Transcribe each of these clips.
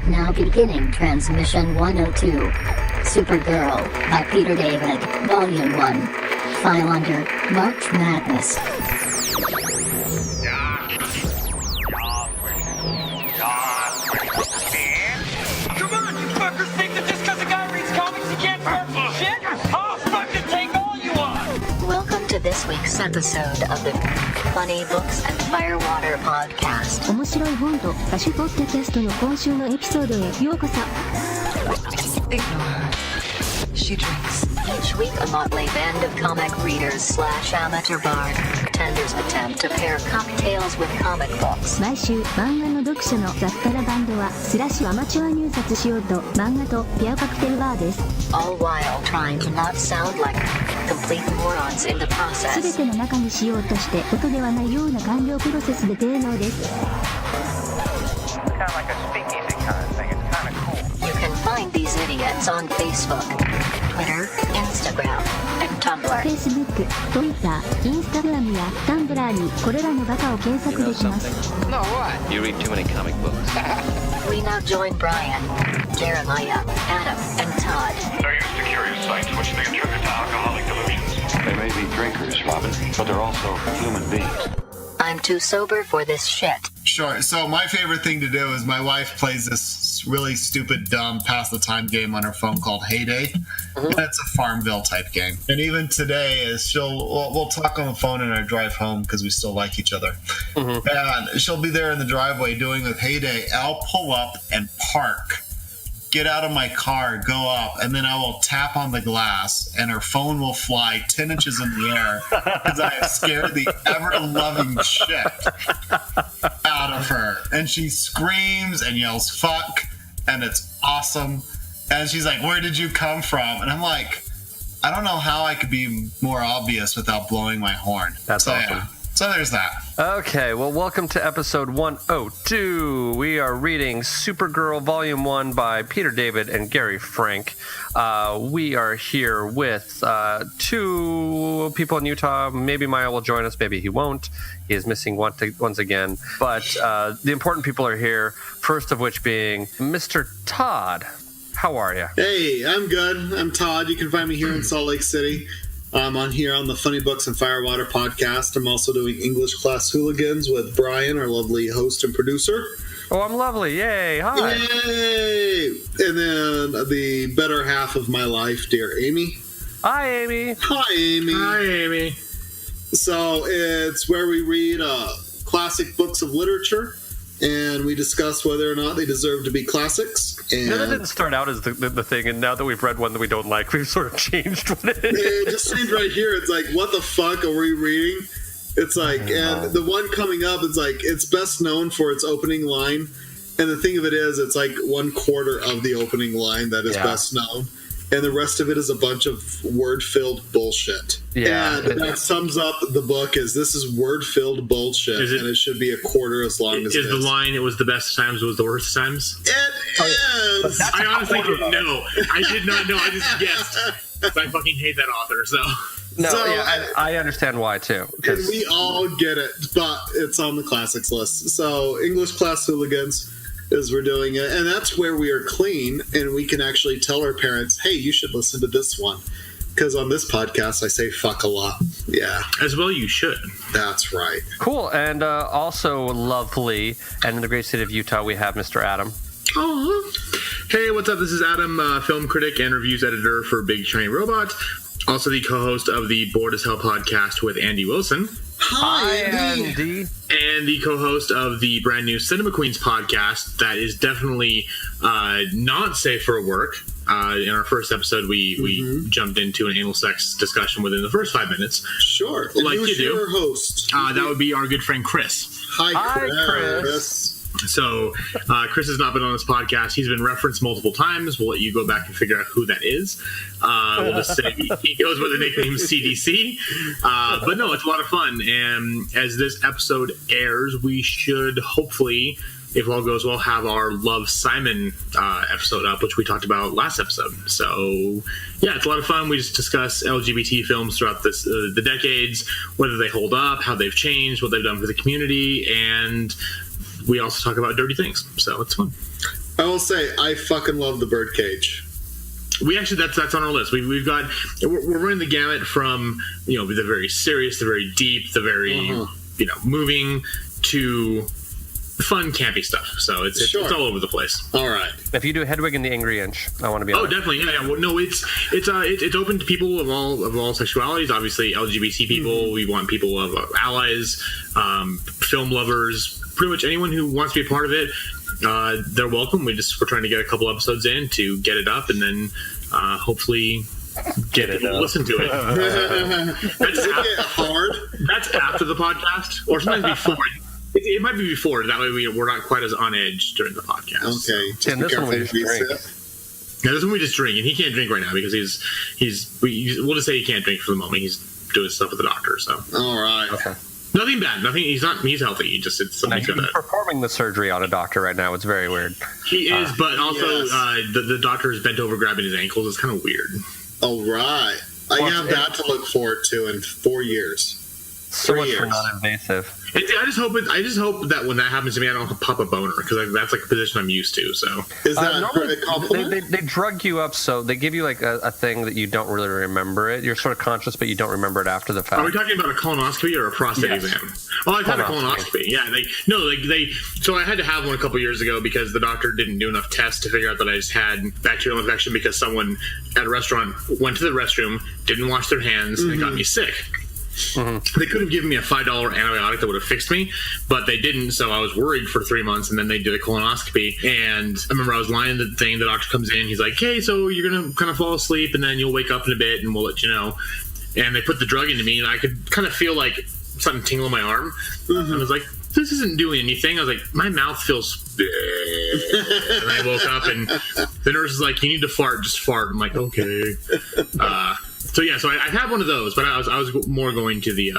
Now beginning transmission 102. Supergirl by Peter David, Volume 1. File under March Madness. Come on, you fuckers think that just because a guy reads comics he can't start some shit? I'll fucking take all you want! Welcome to this week's episode of the Funny Books and Firewater Podcast. 面白い本と歌手ポッドキャストの今週のエピソードへようこそ。 Ignore her. She drinks. Each week, a motley band of comic readers / amateur bartenders attempt to pair cocktails with comic books. 毎週漫画の読書の雑多なバンドはスラッシュアマチュア入札しようと漫画とペアカクテルバーです。 All while trying to not sound like complete morons in the すべ process. ての中にしようとして音ではないような完了プロセスで低能です。 Kind of like a speakeasy kind of thing. It's kind of cool. You can find these idiots on Facebook, Twitter, Instagram, and Tumblr. Facebook、Twitter、Instagram や Tumblr にこれらのバカを検索できます。 No, what? You read too many comic books. We now join Brian, Jeremiah, Adam, and Todd. They're used to curious sights which they attribute to alcoholic delusions. They may be drinkers, Robin, but they're also human beings. I'm too sober for this shit. Sure. So my favorite thing to do is my wife plays this really stupid, dumb pass-the-time game on her phone called Heyday. It's a Farmville type game. And even today, is we'll talk on the phone in our drive home because we still like each other. And she'll be there in the driveway doing with Heyday. I'll pull up and park, get out of my car, go up, and then I will tap on the glass, and her phone will fly 10 inches in the air because I have scared the ever-loving shit out of her. And she screams and yells, fuck, and it's awesome. And she's like, where did you come from? And I'm like, I don't know how I could be more obvious without blowing my horn. That's awesome. Yeah. So there's that. Okay, well, welcome to episode 102. We are reading Supergirl Volume 1 by Peter David and Gary Frank. We are here with two people in Utah. Maybe Maya will join us, maybe he won't. He is missing once again. But the important people are here, first of which being Mr. Todd. How are you? Hey, I'm good. I'm Todd. You can find me here in Salt Lake City. I'm on here on the Funny Books and Firewater podcast. I'm also doing English Class Hooligans with Brian, our lovely host and producer. Oh, I'm lovely. Yay. Hi. Yay! And then the better half of my life, dear Amy. Hi, Amy. Hi, Amy. Hi, Amy. So it's where we read classic books of literature, and we discuss whether or not they deserve to be classics. And that didn't start out as the thing, and now that we've read one that we don't like, we've sort of changed what it is. It just seems right here, it's like, what the fuck are we reading? It's like, and the one coming up is like, it's best known for its opening line, and the thing of it is, it's like 1/4 of the opening line that is best known, and the rest of it is a bunch of word-filled bullshit. Yeah. And that sums up the book as this is word-filled bullshit, and it should be 1/4 as long as it is. Is the line, it was the best times, it was the worst times? It is! I honestly didn't know. I did not know. I just guessed. I fucking hate that author, so... No, So, yeah, I understand why, too. And we all get it, but it's on the classics list. So English Class Hooligans is we're doing it, and that's where we are clean, and we can actually tell our parents, hey, you should listen to this one. Because on this podcast, I say fuck a lot. Yeah. As well you should. That's right. Cool, and also lovely, and in the great state of Utah, we have Mr. Adam. Hey, what's up? This is Adam, film critic and reviews editor for Big Shiny Robot. Also the co-host of the Bored as Hell podcast with Andy Wilson. Hi, Andy. And the co-host of the brand new Cinema Queens podcast that is definitely not safe for work. In our first episode, we jumped into an anal sex discussion within the first 5 minutes. Sure. And like who's you do. your host? That would be our good friend Chris. Hi, Chris. So Chris has not been on this podcast. He's been referenced multiple times. We'll let you go back and figure out who that is. We'll just say he goes by the nickname CDC. But no, it's a lot of fun. And as this episode airs, we should hopefully, if all goes well, have our Love Simon episode up, which we talked about last episode. So yeah, it's a lot of fun. We just discuss LGBT films throughout the decades, whether they hold up, how they've changed, what they've done for the community, and we also talk about dirty things. So it's fun. I will say, I fucking love the birdcage. We actually, that's on our list. We're running the gamut from, the very serious, the very deep, the very, moving to fun, campy stuff. So it's all over the place. All right. If you do Hedwig and the Angry Inch, I want to be on. Oh, definitely. Yeah. Well, no, it's open to people of all sexualities. Obviously, LGBT people. We want people of allies, film lovers, pretty much anyone who wants to be a part of it. They're welcome. We're trying to get a couple episodes in to get it up, and then hopefully get it up. Listen to it. That's hard. That's after the podcast, or sometimes before. It might be before. That way we're not quite as on edge during the podcast. Okay. So. And this one we just drink. Yeah, this one we just drink, and he can't drink right now because we'll just say he can't drink for the moment. He's doing stuff with the doctor. So. All right. Okay. Nothing bad. Nothing. He's healthy. It's something. He's performing the surgery on a doctor right now. It's very weird. He is, but also the doctor is bent over grabbing his ankles. It's kind of weird. All right. I have that to look forward to in 4 years. So much for non-invasive. I just hope that when that happens to me, I don't pop a boner because that's like a position I'm used to. So is that a compliment? They drug you up, so they give you like a thing that you don't really remember it. You're sort of conscious, but you don't remember it after the fact. Are we talking about a colonoscopy or a prostate exam? Oh, I've had a colonoscopy. Yeah, So I had to have one a couple years ago because the doctor didn't do enough tests to figure out that I just had bacterial infection because someone at a restaurant went to the restroom, didn't wash their hands, and it got me sick. Mm-hmm. They could have given me a $5 antibiotic that would have fixed me, but they didn't, so I was worried for 3 months, and then they did a colonoscopy, and I remember I was lying in the thing, the doctor comes in, he's like, hey, so you're going to kind of fall asleep, and then you'll wake up in a bit, and we'll let you know. And they put the drug into me, and I could kind of feel like something tingle in my arm. Mm-hmm. I was like, this isn't doing anything. I was like, my mouth feels... And I woke up, and the nurse is like, you need to fart, just fart. I'm like, okay. So I had one of those, but I was more going to the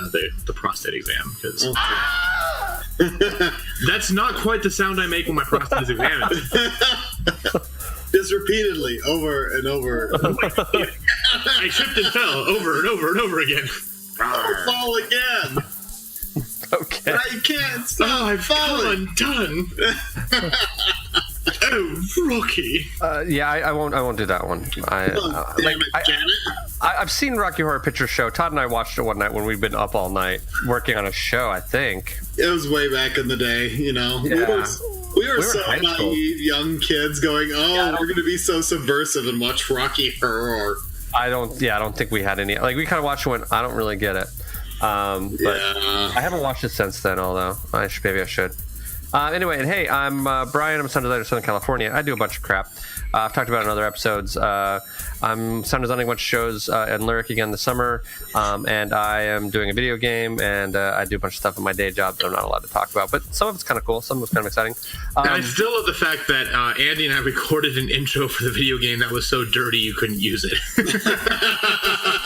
prostate exam because that's not quite the sound I make when my prostate is examined. Just repeatedly, over and over. I tripped and fell over and over and over again. I'll fall again. Okay. I can't stop I've fallen done. Oh, Rocky. I won't do that one. I've seen Rocky Horror Picture Show. Todd and I watched it one night when we'd been up all night working on a show, I think. It was way back in the day, Yeah. We were so naive, young kids going, we're going to be so subversive and watch Rocky Horror. I don't think we had any. Like, we kind of watched it and went, I don't really get it. But I haven't watched it since then, although maybe I should. Anyway, and hey, I'm Brian. I'm a sound designer in Southern California. I do a bunch of crap. I've talked about it in other episodes. I'm sound designing a bunch of shows and Lyric again this summer, and I am doing a video game, and I do a bunch of stuff in my day job that I'm not allowed to talk about. But some of it's kind of cool. Some of it's kind of exciting. And I still love the fact that Andy and I recorded an intro for the video game that was so dirty you couldn't use it.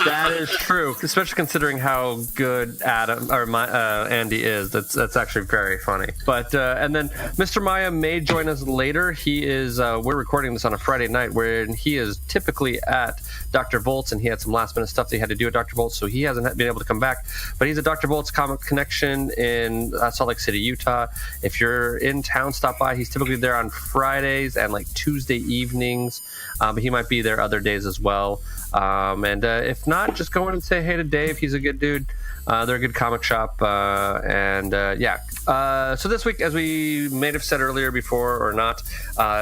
That is true, especially considering how good Andy is. That's actually very funny. But and then Mr. Maya may join us later. He is. We're recording this on a Friday night, where he is typically at Dr. Volt's, and he had some last minute stuff that he had to do at Dr. Volt's, so he hasn't been able to come back. But he's at Dr. Volt's Comic Connection in Salt Lake City, Utah. If you're in town, stop by. He's typically there on Fridays and like Tuesday evenings, but he might be there other days as well. And if not, just go in and say hey to Dave. He's a good dude. They're a good comic shop. So this week, as we may have said earlier before or not,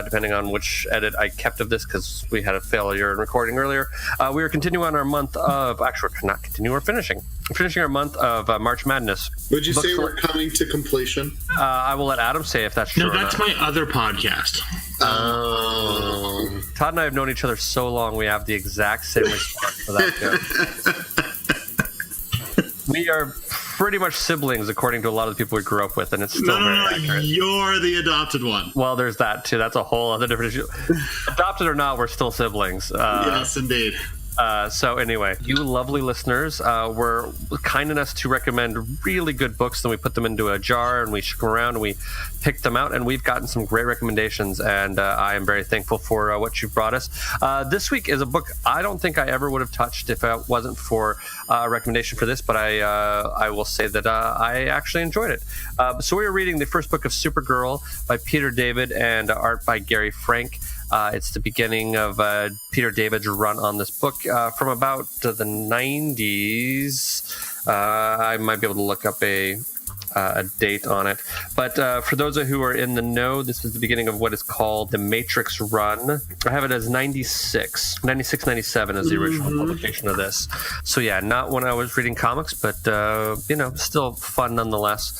depending on which edit I kept of this, because we had a failure in recording earlier, we are continuing on our month of... Actually, not continuing, we're finishing. We're finishing our month of March Madness. Would you say we're coming to completion? I will let Adam say if that's true. No, that's my other podcast. Todd and I have known each other so long, we have the exact same response for that joke. We are pretty much siblings, according to a lot of the people we grew up with, and it's still very accurate. You're the adopted one. Well, there's that too. That's a whole other different issue. Adopted or not, we're still siblings. Yes, indeed. So anyway, you lovely listeners were kind enough to recommend really good books. Then we put them into a jar and we shook them around and we picked them out. And we've gotten some great recommendations. And I am very thankful for what you've brought us. This week is a book I don't think I ever would have touched if it wasn't for a recommendation for this. But I will say that I actually enjoyed it. So we were reading the first book of Supergirl by Peter David and art by Gary Frank. It's the beginning of Peter David's run on this book from about the 90s. I might be able to look up a date on it. But for those of you who are in the know, this is the beginning of what is called the Matrix run. I have it as 96, 97 is the original publication of this. So yeah, not when I was reading comics, but still fun nonetheless.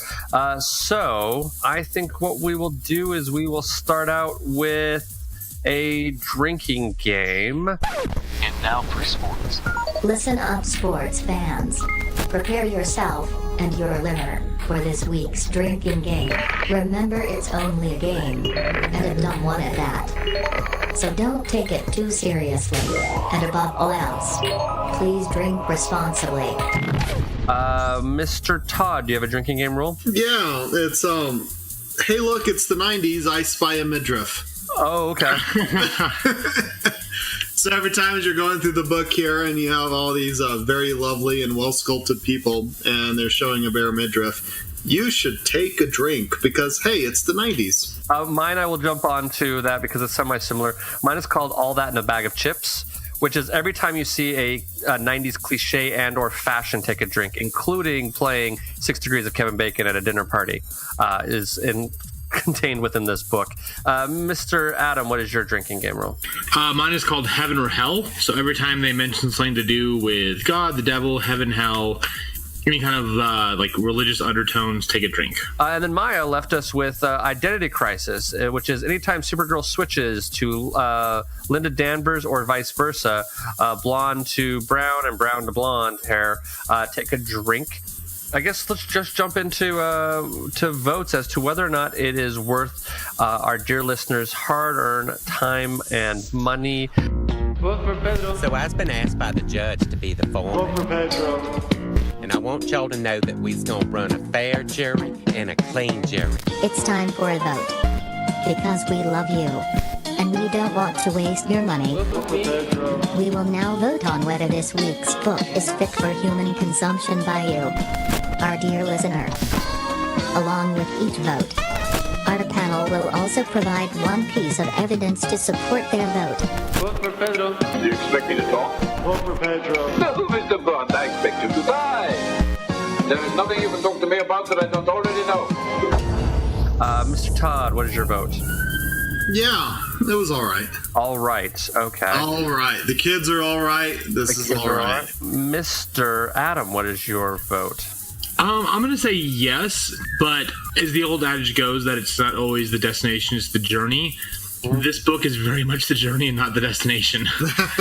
So I think what we will do is we will start out with a drinking game. And now for sports. Listen up, sports fans. Prepare yourself and your liver for this week's drinking game. Remember, it's only a game, and a dumb one at that. So don't take it too seriously. And above all else, please drink responsibly. Mr. Todd, do you have a drinking game rule? Yeah, it's hey look, it's the 90s, I spy a midriff. Oh, okay. So every time as you're going through the book here and you have all these very lovely and well-sculpted people and they're showing a bare midriff, you should take a drink because, hey, it's the 90s. Mine, I will jump on to that because it's semi-similar. Mine is called All That in a Bag of Chips, which is every time you see a 90s cliche and or fashion, take a drink, including playing 6 Degrees of Kevin Bacon at a dinner party, is contained within this book. Mr. Adam, what is your drinking game rule? Mine is called Heaven or Hell. So every time they mention something to do with God, the devil, heaven, hell, any kind of like religious undertones, take a drink. And then Maya left us with Identity Crisis, which is anytime Supergirl switches to Linda Danvers or vice versa, blonde to brown and brown to blonde hair, take a drink. I guess let's just jump into to votes as to whether or not it is worth our dear listeners' hard-earned time and money. So I've been asked by the judge to be the foreman. Vote for Pedro. And I want y'all to know that we's gonna run a fair jury and a clean jury. It's time for a vote. Because we love you. And we don't want to waste your money. We will now vote on whether this week's book is fit for human consumption by you, our dear listener. Along with each vote, our panel will also provide one piece of evidence to support their vote. Vote for Pedro. Do you expect me to talk? Vote for Pedro. No, Mr. Bond, I expect you to die. There is nothing you can talk to me about that I don't already know. Mr. Todd, what is your vote? Yeah, it was all right. All right, okay. All right. The kids are all right. This is all right. Mr. Adam, what is your vote? I'm going to say yes, but as the old adage goes that it's not always the destination, it's the journey. This book is very much the journey and not the destination.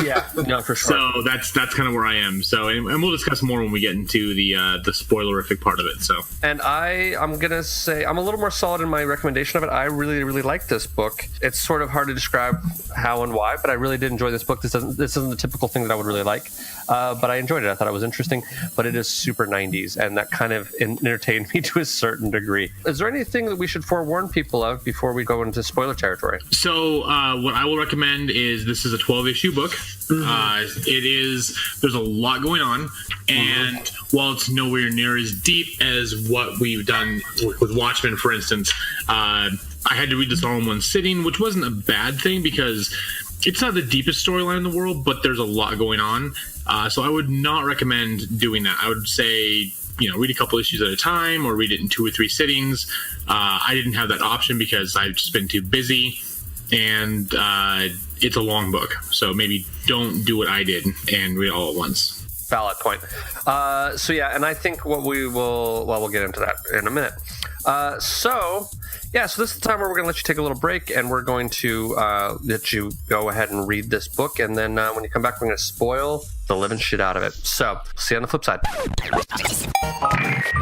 Yeah, no, for sure. So that's kind of where I am. So, and we'll discuss more when we get into the spoilerific part of it. So, and I'm gonna say I'm a little more solid in my recommendation of it. I really, really like this book. It's sort of hard to describe how and why, but I really did enjoy this book. This isn't the typical thing that I would really like, but I enjoyed it. I thought it was interesting, but it is super 90s, and that kind of entertained me to a certain degree. Is there anything that we should forewarn people of before we go into spoiler territory? So what I will recommend is this is a 12-issue book. There's a lot going on, and while it's nowhere near as deep as what we've done with Watchmen, for instance, I had to read this all in one sitting, which wasn't a bad thing because it's not the deepest storyline in the world, but there's a lot going on. So I would not recommend doing that. I would say, read a couple issues at a time or read it in 2 or 3 sittings. I didn't have that option because I've just been too busy. And it's a long book, so maybe don't do what I did and read it all at once. Valid point. So yeah, and I think what we'll get into that in a minute. So this is the time where we're going to let you take a little break, and we're going to let you go ahead and read this book, and then when you come back, we're going to spoil the living shit out of it. So, see you on the flip side.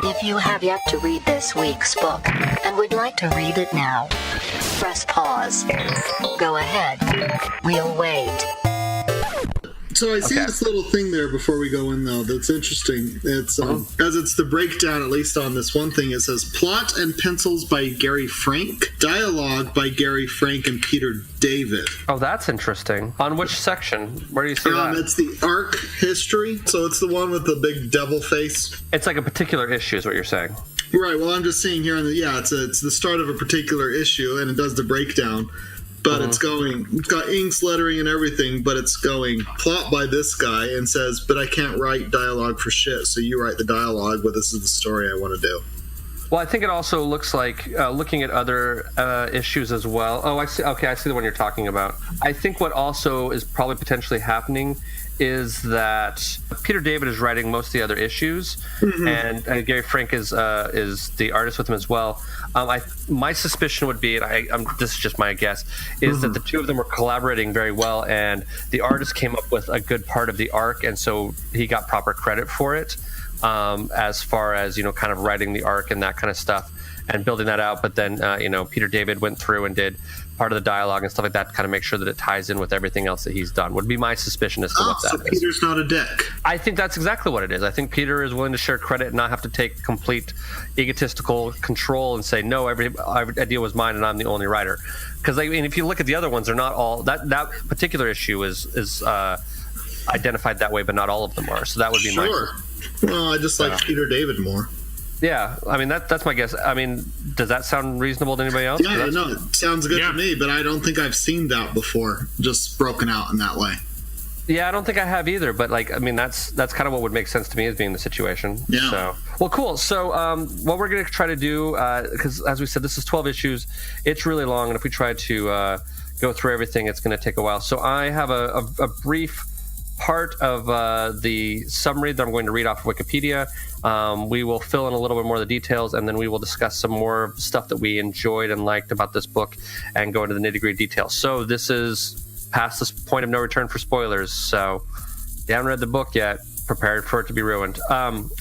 If you have yet to read this week's book and would like to read it now, press pause. Go ahead. We'll wait. So I see this little thing there before we go in, though, that's interesting. It's as it's the breakdown, at least on this one thing, it says plot and pencils by Gary Frank, dialogue by Gary Frank and Peter David. Oh, that's interesting. On which section? Where do you see that? It's the arc history, so it's the one with the big devil face. It's like a particular issue is what you're saying. Right, well, I'm just seeing here, it's the start of a particular issue, and it does the breakdown. But it's got inks, lettering, and everything, but it's going plot by this guy and says, but I can't write dialogue for shit, so you write the dialogue, but this is the story I want to do. Well, I think it also looks like, looking at other issues as well. Oh, I see. Okay, I see the one you're talking about. I think what also is probably potentially happening is that Peter David is writing most of the other issues, and Gary Frank is the artist with him as well. My suspicion would be, and this is just my guess, is that the two of them were collaborating very well, and the artist came up with a good part of the arc, and so he got proper credit for it, as far as, kind of writing the arc and that kind of stuff and building that out. But then, Peter David went through and did part of the dialogue and stuff like that to kind of make sure that it ties in with everything else that he's done, would be my suspicion as to what that is. Peter's not a dick. I think that's exactly what it is. I think Peter is willing to share credit and not have to take complete egotistical control and say, no, every idea was mine and I'm the only writer. Because if you look at the other ones, they're not all, that particular issue is identified that way, but not all of them are. So that would be Sure. Well, I just like Peter David more. Yeah, I mean, that's my guess. I mean, does that sound reasonable to anybody else? Yeah, no, it sounds good to me, but I don't think I've seen that before, just broken out in that way. Yeah, I don't think I have either, but that's kind of what would make sense to me as being the situation. Yeah. So, well, cool. So what we're going to try to do, because as we said, this is 12 issues. It's really long, and if we try to go through everything, it's going to take a while. So I have a brief part of the summary that I'm going to read off of Wikipedia. We will fill in a little bit more of the details, and then we will discuss some more stuff that we enjoyed and liked about this book and go into the nitty-gritty details. So this is past this point of no return for spoilers. So if you haven't read the book yet, prepared for it to be ruined.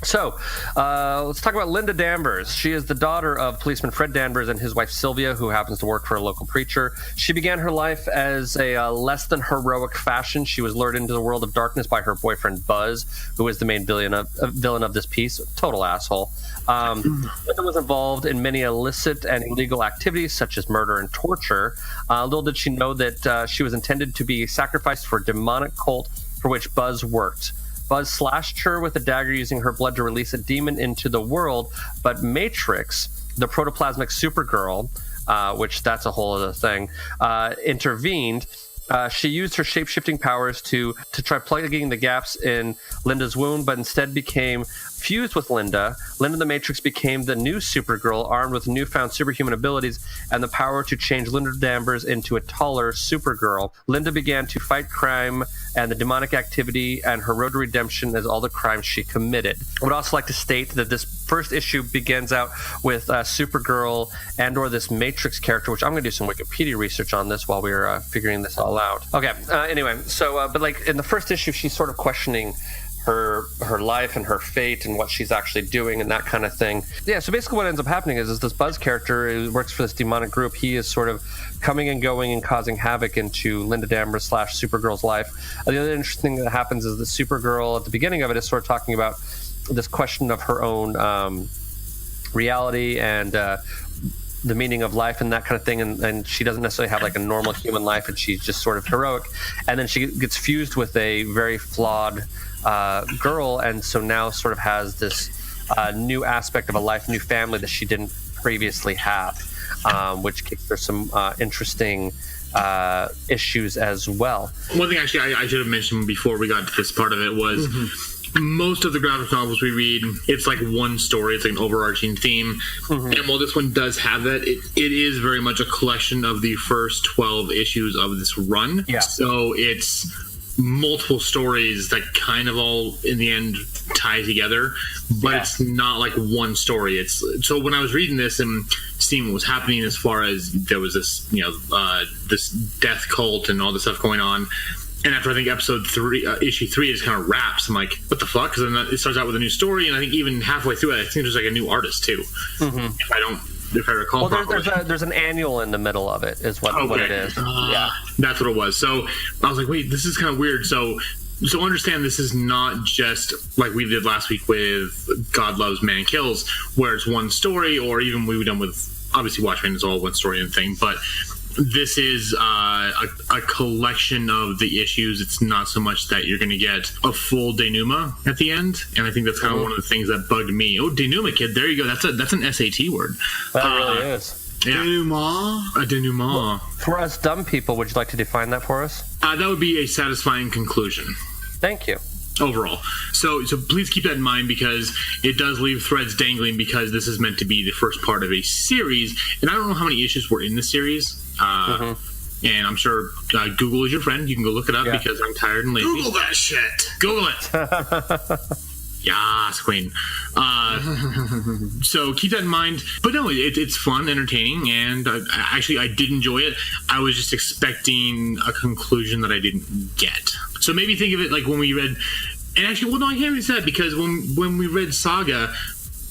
So let's talk about Linda Danvers. She is the daughter of policeman Fred Danvers and his wife Sylvia, who happens to work for a local preacher. She began her life as a less than heroic fashion. She was lured into the world of darkness by her boyfriend Buzz, who is the main villain of this piece. Total asshole. Linda was involved in many illicit and illegal activities such as murder and torture. Little did she know that she was intended to be sacrificed for a demonic cult for which Buzz worked. Buzz slashed her with a dagger using her blood to release a demon into the world, but Matrix, the protoplasmic Supergirl, which that's a whole other thing, intervened. She used her shape-shifting powers to try plugging the gaps in Linda's wound, but instead became fused with Linda. Linda the Matrix became the new Supergirl, armed with newfound superhuman abilities and the power to change Linda Danvers into a taller Supergirl. Linda began to fight crime and the demonic activity and her road to redemption as all the crimes she committed. I would also like to state that this first issue begins out with Supergirl and or this Matrix character, which I'm going to do some Wikipedia research on this while we're figuring this all out. Okay, anyway, so, but like in the first issue, she's sort of questioning her life and her fate and what she's actually doing and that kind of thing. Yeah, so basically what ends up happening is this Buzz character who works for this demonic group. He is sort of coming and going and causing havoc into Linda Danvers / Supergirl's life. The other interesting thing that happens is that Supergirl at the beginning of it is sort of talking about this question of her own reality and the meaning of life and that kind of thing, and she doesn't necessarily have like a normal human life, and she's just sort of heroic, and then she gets fused with a very flawed girl, and so now sort of has this new aspect of a life, new family that she didn't previously have, which gives her some interesting issues as well. One thing actually I should have mentioned before we got to this part of it was most of the graphic novels we read, it's like one story, it's like an overarching theme. And while this one does have that, it is very much a collection of the first 12 issues of this run. Yeah. So it's multiple stories that kind of all in the end tie together, but it's not like one story. It's so when I was reading this and seeing what was happening as far as there was this this death cult and all this stuff going on, and after I think issue 3 just kind of wraps, I'm like, what the fuck? Because then it starts out with a new story, and I think even halfway through it, I think there's like a new artist too. If I recall properly. There's an annual in the middle of it, is what it is. That's what it was. So I was like, wait, this is kind of weird. So So understand this is not just like we did last week with God Loves, Man Kills, where it's one story, or even we've done with, obviously Watchmen is all one story and thing, but this is a collection of the issues. It's not so much that you're going to get a full denouement at the end, and I think that's kind of one of the things that bugged me. Oh, denouement, kid, there you go. That's an SAT word. That really is. Yeah. Denouement? A denouement. Well, for us dumb people, would you like to define that for us? That would be a satisfying conclusion. Thank you. Overall. So please keep that in mind, because it does leave threads dangling, because this is meant to be the first part of a series, and I don't know how many issues were in the series. And I'm sure Google is your friend. You can go look it up, because I'm tired and lazy. Google that shit. Google it. Yas, queen. So keep that in mind. But no, it's fun, entertaining, and I did enjoy it. I was just expecting a conclusion that I didn't get. So maybe think of it like when we read, and actually, well, no, I can't even say that, because when we read Saga,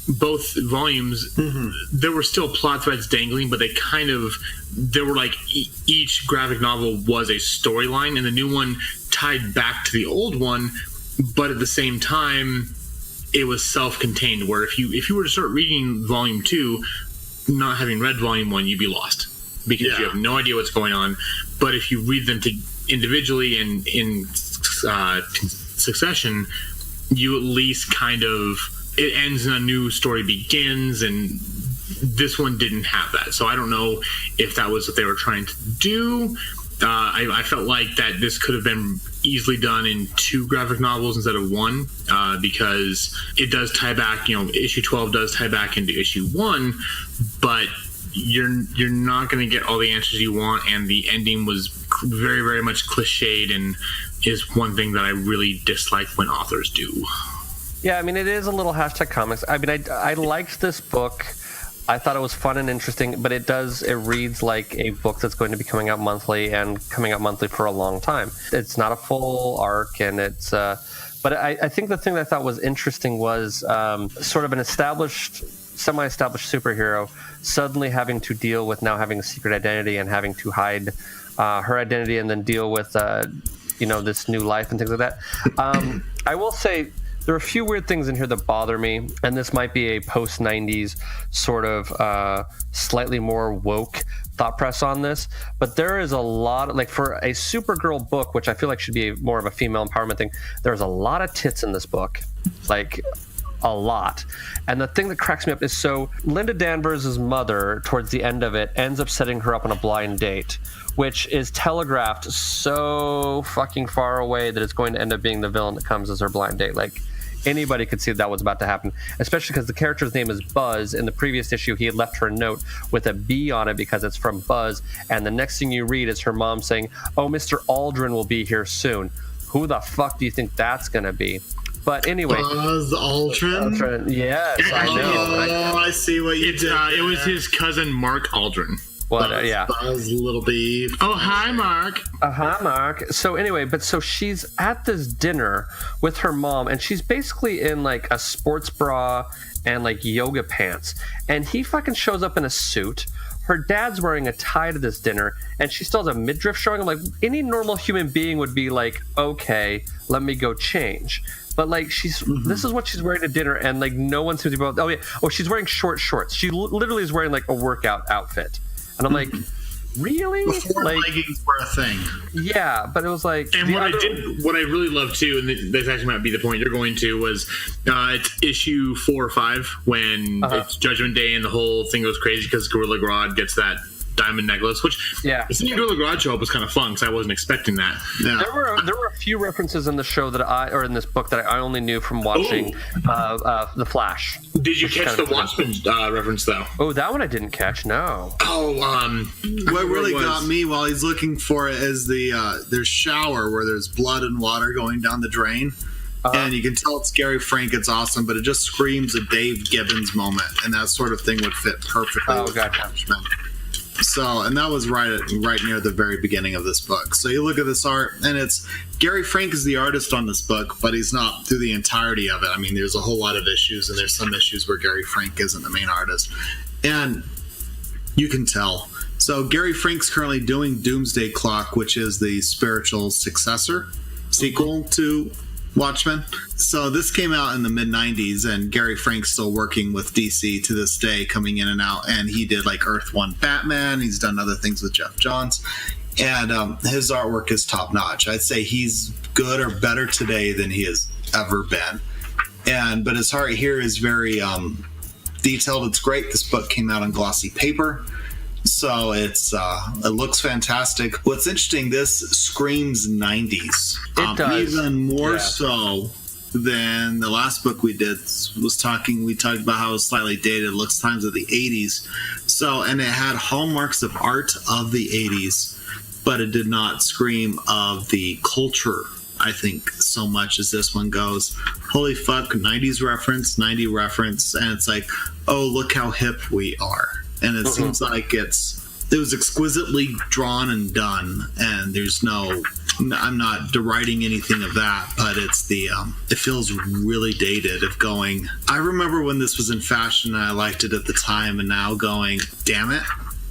both volumes, there were still plot threads dangling, but they were like each graphic novel was a storyline, and the new one tied back to the old one, but at the same time, it was self-contained, where if you were to start reading volume 2, not having read volume 1, you'd be lost, because you have no idea what's going on. But if you read them individually and in succession, you at least it ends and a new story begins, and this one didn't have that. So I don't know if that was what they were trying to do. I felt like that this could have been easily done in 2 graphic novels instead of 1, because it does tie back, issue 12 does tie back into issue 1, but you're not going to get all the answers you want, and the ending was very, very much cliched, and is one thing that I really dislike when authors do. Yeah, I mean, it is a little hashtag comics. I mean, I liked this book. I thought it was fun and interesting, but it reads like a book that's going to be coming out monthly, and coming out monthly for a long time. It's not a full arc, and it's but I think the thing that I thought was interesting was sort of an semi-established superhero suddenly having to deal with now having a secret identity and having to hide her identity, and then deal with this new life and things like that. I will say, there are a few weird things in here that bother me, and this might be a post-90s sort of slightly more woke thought press on this, but there is a lot, like for a Supergirl book, which I feel like should be more of a female empowerment thing, there's a lot of tits in this book, like a lot. And the thing that cracks me up is, so Linda Danvers' mother, towards the end of it, ends up setting her up on a blind date, which is telegraphed so fucking far away that it's going to end up being the villain that comes as her blind date. Like, anybody could see that was about to happen, especially because the character's name is Buzz. In the previous issue, he had left her a note with a B on it because it's from Buzz, and the next thing you read is her mom saying, "Oh, Mr. Aldrin will be here soon." Who the fuck do you think that's going to be? But anyway, Buzz Aldrin? Yes, I know. I see what you did. It was his cousin Mark Aldrin. What? Yeah. Buzz, little bee. Oh, hi, Mark. Hi, Mark. So anyway, so she's at this dinner with her mom, and she's basically in like a sports bra and like yoga pants, and he fucking shows up in a suit. Her dad's wearing a tie to this dinner, and she still has a midriff showing. I'm like, any normal human being would be like, okay, let me go change. But like, this is what she's wearing to dinner, and like no one seems to be. She's wearing short shorts. She literally is wearing like a workout outfit, and I'm like, really? Before leggings were a thing. Yeah, but it was like. And what I really loved too, and this actually might be the point you're going to, was it's issue 4 or 5 when it's Judgment Day and the whole thing goes crazy because Gorilla Grodd gets that diamond necklace, which seeing Gorilla Grodd show up was kind of fun because I wasn't expecting that. Yeah. There were a few references in the show or in this book that I only knew from watching The Flash. Did you catch the Watchmen reference though? Oh, that one I didn't catch. No. What really got me while he's looking for it is there's shower where there's blood and water going down the drain. And you can tell it's Gary Frank, it's awesome, but it just screams a Dave Gibbons moment, and that sort of thing would fit perfectly with Watchmen. So, and that was right near the very beginning of this book. So you look at this art, and it's Gary Frank is the artist on this book, but he's not through the entirety of it. I mean, there's a whole lot of issues, and there's some issues where Gary Frank isn't the main artist, and you can tell. So Gary Frank's currently doing Doomsday Clock, which is the spiritual successor, sequel to Watchmen. So this came out in the mid-90s, and Gary Frank's still working with DC to this day, coming in and out, and he did like Earth 1 Batman. He's done other things with Jeff Johns, and his artwork is top-notch. I'd say he's good or better today than he has ever been. But his art here is very detailed. It's great. This book came out on glossy paper, so it looks fantastic. What's interesting, this screams 90s. It does. Even more so than the last book we did. We talked about how it was slightly dated. It looks times of the 80s. So, and it had hallmarks of art of the 80s, but it did not scream of the culture, I think, so much as this one goes. Holy fuck, 90s reference, 90 reference, and it's like, oh, look how hip we are. And it seems like it was exquisitely drawn and done, and I'm not deriding anything of that, but it's it feels really dated I remember when this was in fashion and I liked it at the time, and now going, damn it,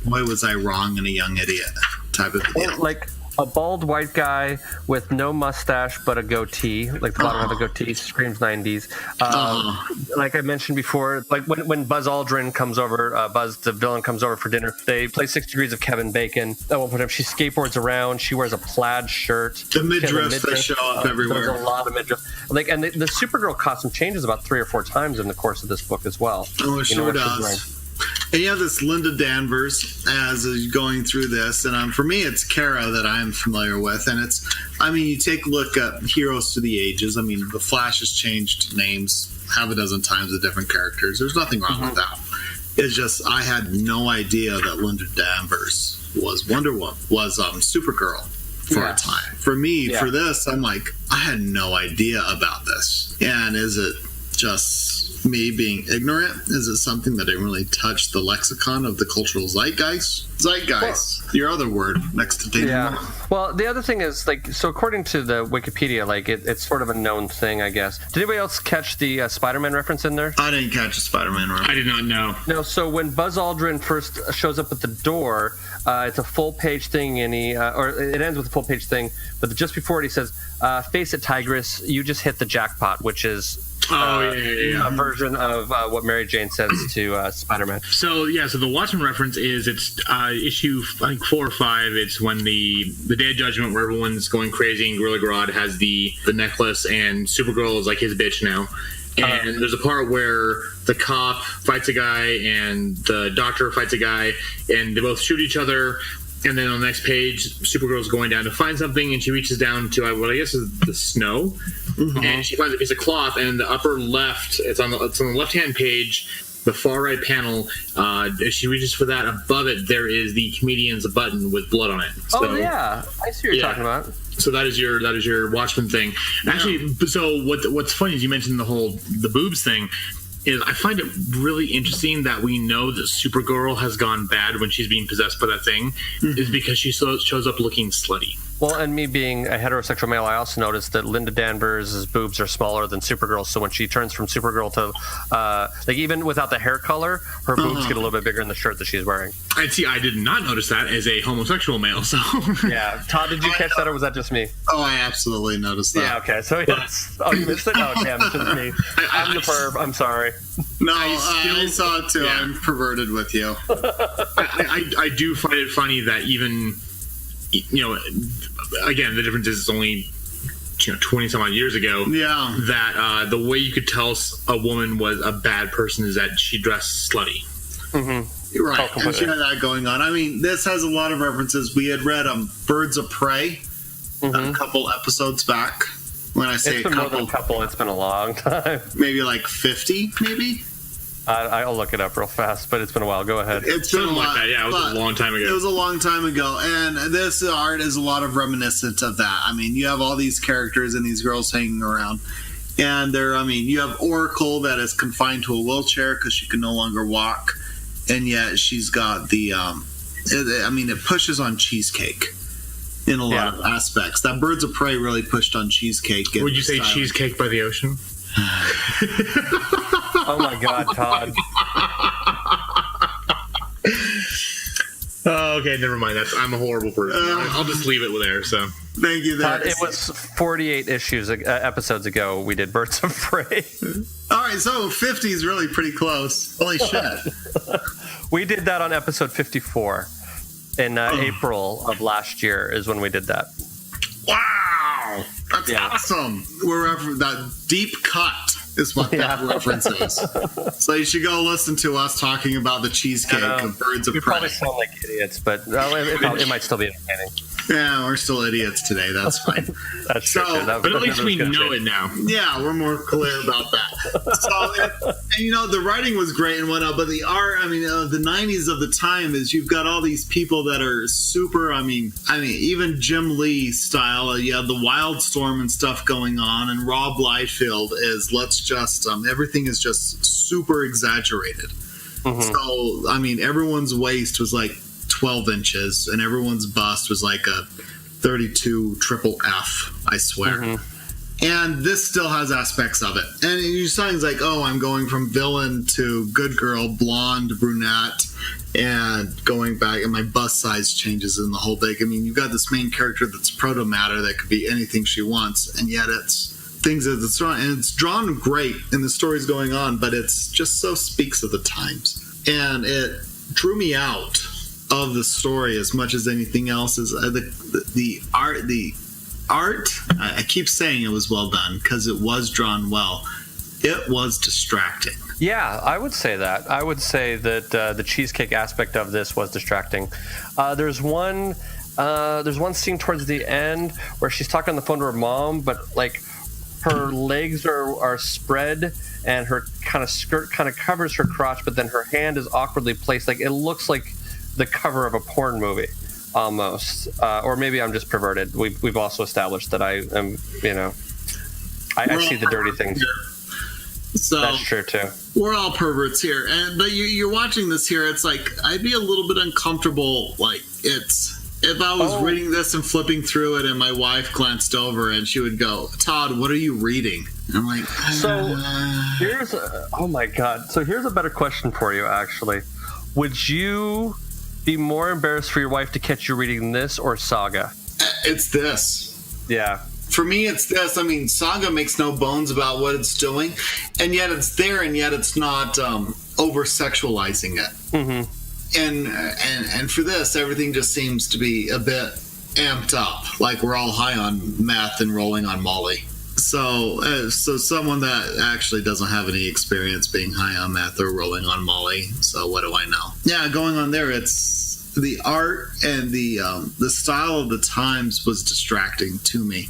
boy was I wrong and a young idiot type of deal. Like a bald white guy with no mustache but a goatee, like the bottom of a goatee, screams 90s. Like I mentioned before, like when Buzz Aldrin comes over, Buzz the villain comes over for dinner, they play 6 Degrees of Kevin Bacon. At one point, she skateboards around, she wears a plaid shirt. The midriffs that show up everywhere. There's a lot of midriffs. Like, and the Supergirl costume changes about 3 or 4 times in the course of this book as well. Oh, it sure does. And you have this Linda Danvers as going through this, and for me, it's Kara that I'm familiar with, and you take a look at Heroes Through the Ages. The Flash has changed names half a dozen times with different characters. There's nothing wrong with that. It's just I had no idea that Linda Danvers was Supergirl for a time. For me, for this, I'm like, I had no idea about this. And is it just me being ignorant? Is it something that didn't really touch the lexicon of the cultural zeitgeist? Your other word next to dating. Yeah. Well, the other thing is, like, so according to the Wikipedia, like, it's sort of a known thing, I guess. Did anybody else catch the Spider-Man reference in there? I didn't catch a Spider-Man reference. I did not know. No, so when Buzz Aldrin first shows up at the door, it's a full-page thing, and it ends with a full-page thing, but just before it, he says, face it, Tigress, you just hit the jackpot, which is a version of what Mary Jane says to Spider-Man. So the Watchmen reference is it's issue, I think, 4 or 5. It's when the Day of Judgment, where everyone's going crazy, and Gorilla Grodd has the necklace, and Supergirl is like his bitch now. And there's a part where the cop fights a guy and the doctor fights a guy, and they both shoot each other. And then on the next page, Supergirl's going down to find something, and she reaches down to what I guess is the snow, and she finds a piece of cloth. And in the upper left, it's on the left-hand page, the far right panel. As she reaches for that, above it there is the comedian's button with blood on it. So, I see what you're talking about. So that is your Watchmen thing. Actually, so what's funny is you mentioned the boobs thing. Is I find it really interesting that we know that Supergirl has gone bad when she's being possessed by that thing, is because she shows up looking slutty. Well, and me being a heterosexual male, I also noticed that Linda Danvers' boobs are smaller than Supergirl's, so when she turns from Supergirl to, even without the hair color, her boobs get a little bit bigger in the shirt that she's wearing. I did not notice that as a homosexual male, so... Yeah. Todd, did you catch that, or was that just me? Oh, I absolutely noticed that. Yeah, okay, so yes. Oh, you missed it? Oh, damn, it's just me. I'm the perv, I'm sorry. No, I saw it too. Yeah. I'm perverted with you. I do find it funny that even... again, the difference is it's only 20 some odd years ago. Yeah, that the way you could tell a woman was a bad person is that she dressed slutty. You're right, and she had that going on. This has a lot of references. We had read Birds of Prey a couple episodes back. When I say it's been more than a couple, it's been a long time. Maybe like 50, maybe. I'll look it up real fast, but it's been a while. Go ahead. It's been like that. Yeah, it was a long time ago. It was a long time ago, and this art is a lot of reminiscent of that. You have all these characters and these girls hanging around, and you have Oracle that is confined to a wheelchair because she can no longer walk, and yet she's got the. It pushes on cheesecake in a lot of aspects. That Birds of Prey really pushed on cheesecake. Would you say Cheesecake by the Ocean? Oh my God, Todd. Oh, okay, never mind. I'm a horrible person. I'll just leave it there. So thank you. It was 48 episodes ago we did Birds of Prey. All right, so 50 is really pretty close. Holy shit. We did that on episode 54 in April of last year is when we did that. Wow, that's awesome. We're that deep cut is what that reference is. So you should go listen to us talking about the cheesecake of Birds of Prey. We probably sound like idiots, but it might still be entertaining. Yeah, we're still idiots today. That's fine. That's true. But at least we know it now. Yeah, we're more clear about that. So, and, the writing was great and whatnot, but the art, the 90s of the time is you've got all these people that are super, even Jim Lee style, you have the Wildstorm and stuff going on, and Rob Liefeld is, everything is just super exaggerated. Mm-hmm. So, everyone's waist was like 12 inches, and everyone's bust was like a 32 triple F, I swear. Mm-hmm. And this still has aspects of it. And your song's like, I'm going from villain to good girl, blonde, brunette, and going back, and my bust size changes in the whole thing. You've got this main character that's proto-matter that could be anything she wants, and yet it's things that it's drawn, and it's drawn great, and the story's going on, but it's just so speaks of the times. And it drew me out of the story as much as anything else is the art. I keep saying it was well done because it was drawn well. It was distracting. Yeah, I would say that. I would say that the cheesecake aspect of this was distracting. There's one scene towards the end where she's talking on the phone to her mom, but like her legs are spread and her kind of skirt kind of covers her crotch, but then her hand is awkwardly placed. Like it looks like the cover of a porn movie almost, or maybe I'm just perverted. We've also established that I am, I see the dirty things. So that's true too. We're all perverts here, but you're watching this here. It's like I'd be a little bit uncomfortable. Like if I was reading this and flipping through it, and my wife glanced over and she would go, "Todd, what are you reading?" And I'm like, So here's oh my god. So here's a better question for you. Actually, would you be more embarrassed for your wife to catch you reading this or Saga? It's this. Yeah. For me, it's this. Saga makes no bones about what it's doing, and yet it's there, and yet it's not over-sexualizing it. Mm-hmm. And for this, everything just seems to be a bit amped up, like we're all high on meth and rolling on Molly. So someone that actually doesn't have any experience being high on meth or rolling on Molly, so what do I know? Yeah, going on there, it's the art and the style of the times was distracting to me.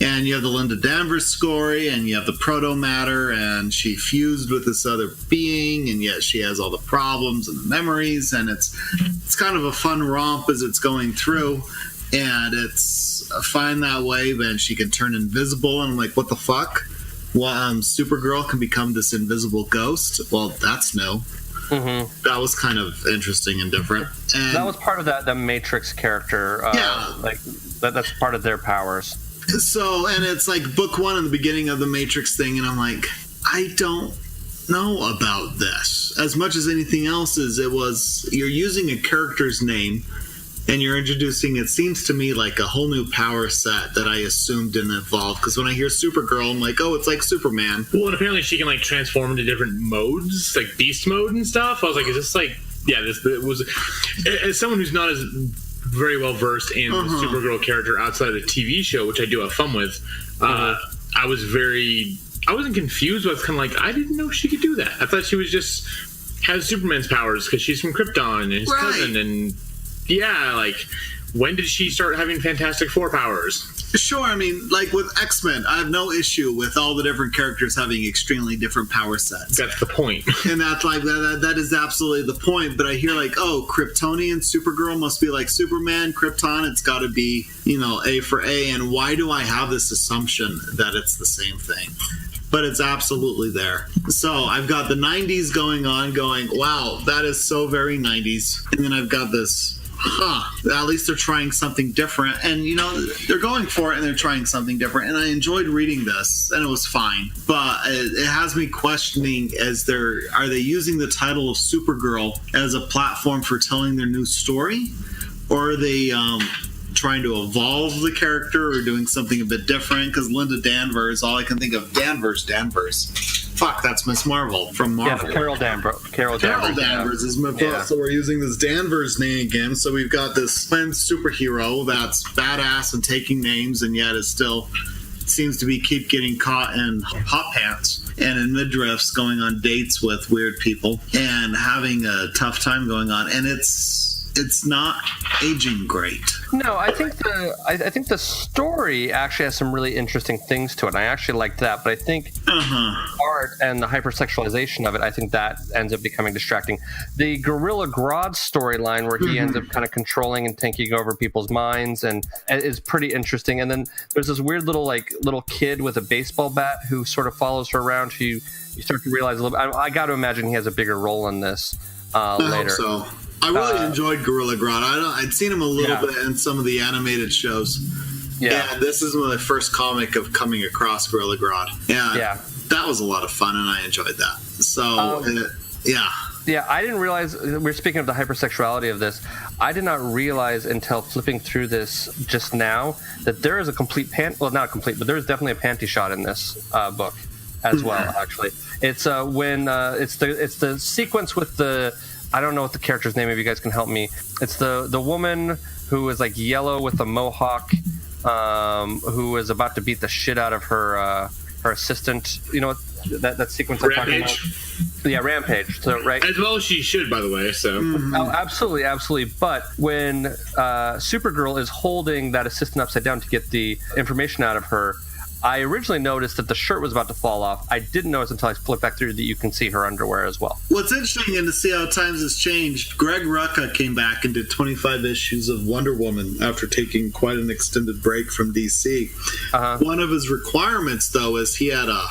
And you have the Linda Danvers story, and you have the proto-matter, and she fused with this other being, and yet she has all the problems and the memories, and it's kind of a fun romp as it's going through. And it's fine that way, but she can turn invisible, and I'm like, what the fuck? Well, Supergirl can become this invisible ghost? Well, that's new. Mm-hmm. That was kind of interesting and different. And that was part of the Matrix character. Like that's part of their powers. So, and it's like book one in the beginning of the Matrix thing, and I'm like, I don't know about this. As much as anything else you're using a character's name, and you're introducing, it seems to me, like a whole new power set that I assumed didn't evolve. Because when I hear Supergirl, I'm like, it's like Superman. Well, and apparently she can like transform into different modes, like beast mode and stuff. I was like, is this like, it was, as someone who's not as very well versed in the Supergirl character outside of the TV show, which I do have fun with, I wasn't confused, but I was kind of like, I didn't know she could do that. I thought she was just has Superman's powers because she's from Krypton and his cousin, and like, when did she start having Fantastic Four powers? Sure, like with X-Men, I have no issue with all the different characters having extremely different power sets. That's the point. And that's like, that is absolutely the point. But I hear like, Kryptonian Supergirl must be like Superman, Krypton, it's got to be, A for A. And why do I have this assumption that it's the same thing? But it's absolutely there. So I've got the 90s going, wow, that is so very 90s. And then I've got this at least they're trying something different. And, you know, they're going for it and they're trying something different. And I enjoyed reading this, and it was fine. But it has me questioning, are they using the title of Supergirl as a platform for telling their new story? Or are they trying to evolve the character or doing something a bit different? Because Linda Danvers, all I can think of, Danvers. Fuck, that's Miss Marvel from Marvel. Yeah, Carol Danvers. Carol Danvers is Miss Marvel. So we're using this Danvers name again. So we've got this twin superhero that's badass and taking names, and yet is still seems to be keep getting caught in hot pants and in midriffs, going on dates with weird people and having a tough time going on. And it's not aging great. No, I think the story actually has some really interesting things to it. I actually liked that, but I think art and the hypersexualization of it, I think that ends up becoming distracting. The Gorilla Grodd storyline, where he ends up kind of controlling and taking over people's minds, and is pretty interesting. And then there's this weird little kid with a baseball bat who sort of follows her around. Who you start to realize a little bit. I got to imagine he has a bigger role in this later. I hope so. I really enjoyed Gorilla Grodd. I'd seen him a little bit in some of the animated shows. Yeah. And this is my first comic of coming across Gorilla Grodd. And that was a lot of fun, and I enjoyed that. So, Yeah, I didn't realize, we're speaking of the hypersexuality of this, I did not realize until flipping through this just now that there is a complete not complete, but there's definitely a panty shot in this book as well, actually. It's it's the sequence with the, I don't know what the character's name, if you guys can help me. It's the woman who is like yellow with a mohawk, who is about to beat the shit out of her assistant. You know that sequence I'm talking about? Yeah, Rampage. So right, as well as she should, by the way. So oh, absolutely. But when Supergirl is holding that assistant upside down to get the information out of her, I originally noticed that the shirt was about to fall off. I didn't notice until I flipped back through that you can see her underwear as well. What's interesting, and to see how times has changed, Greg Rucka came back and did 25 issues of Wonder Woman after taking quite an extended break from DC. One of his requirements, though, is he had a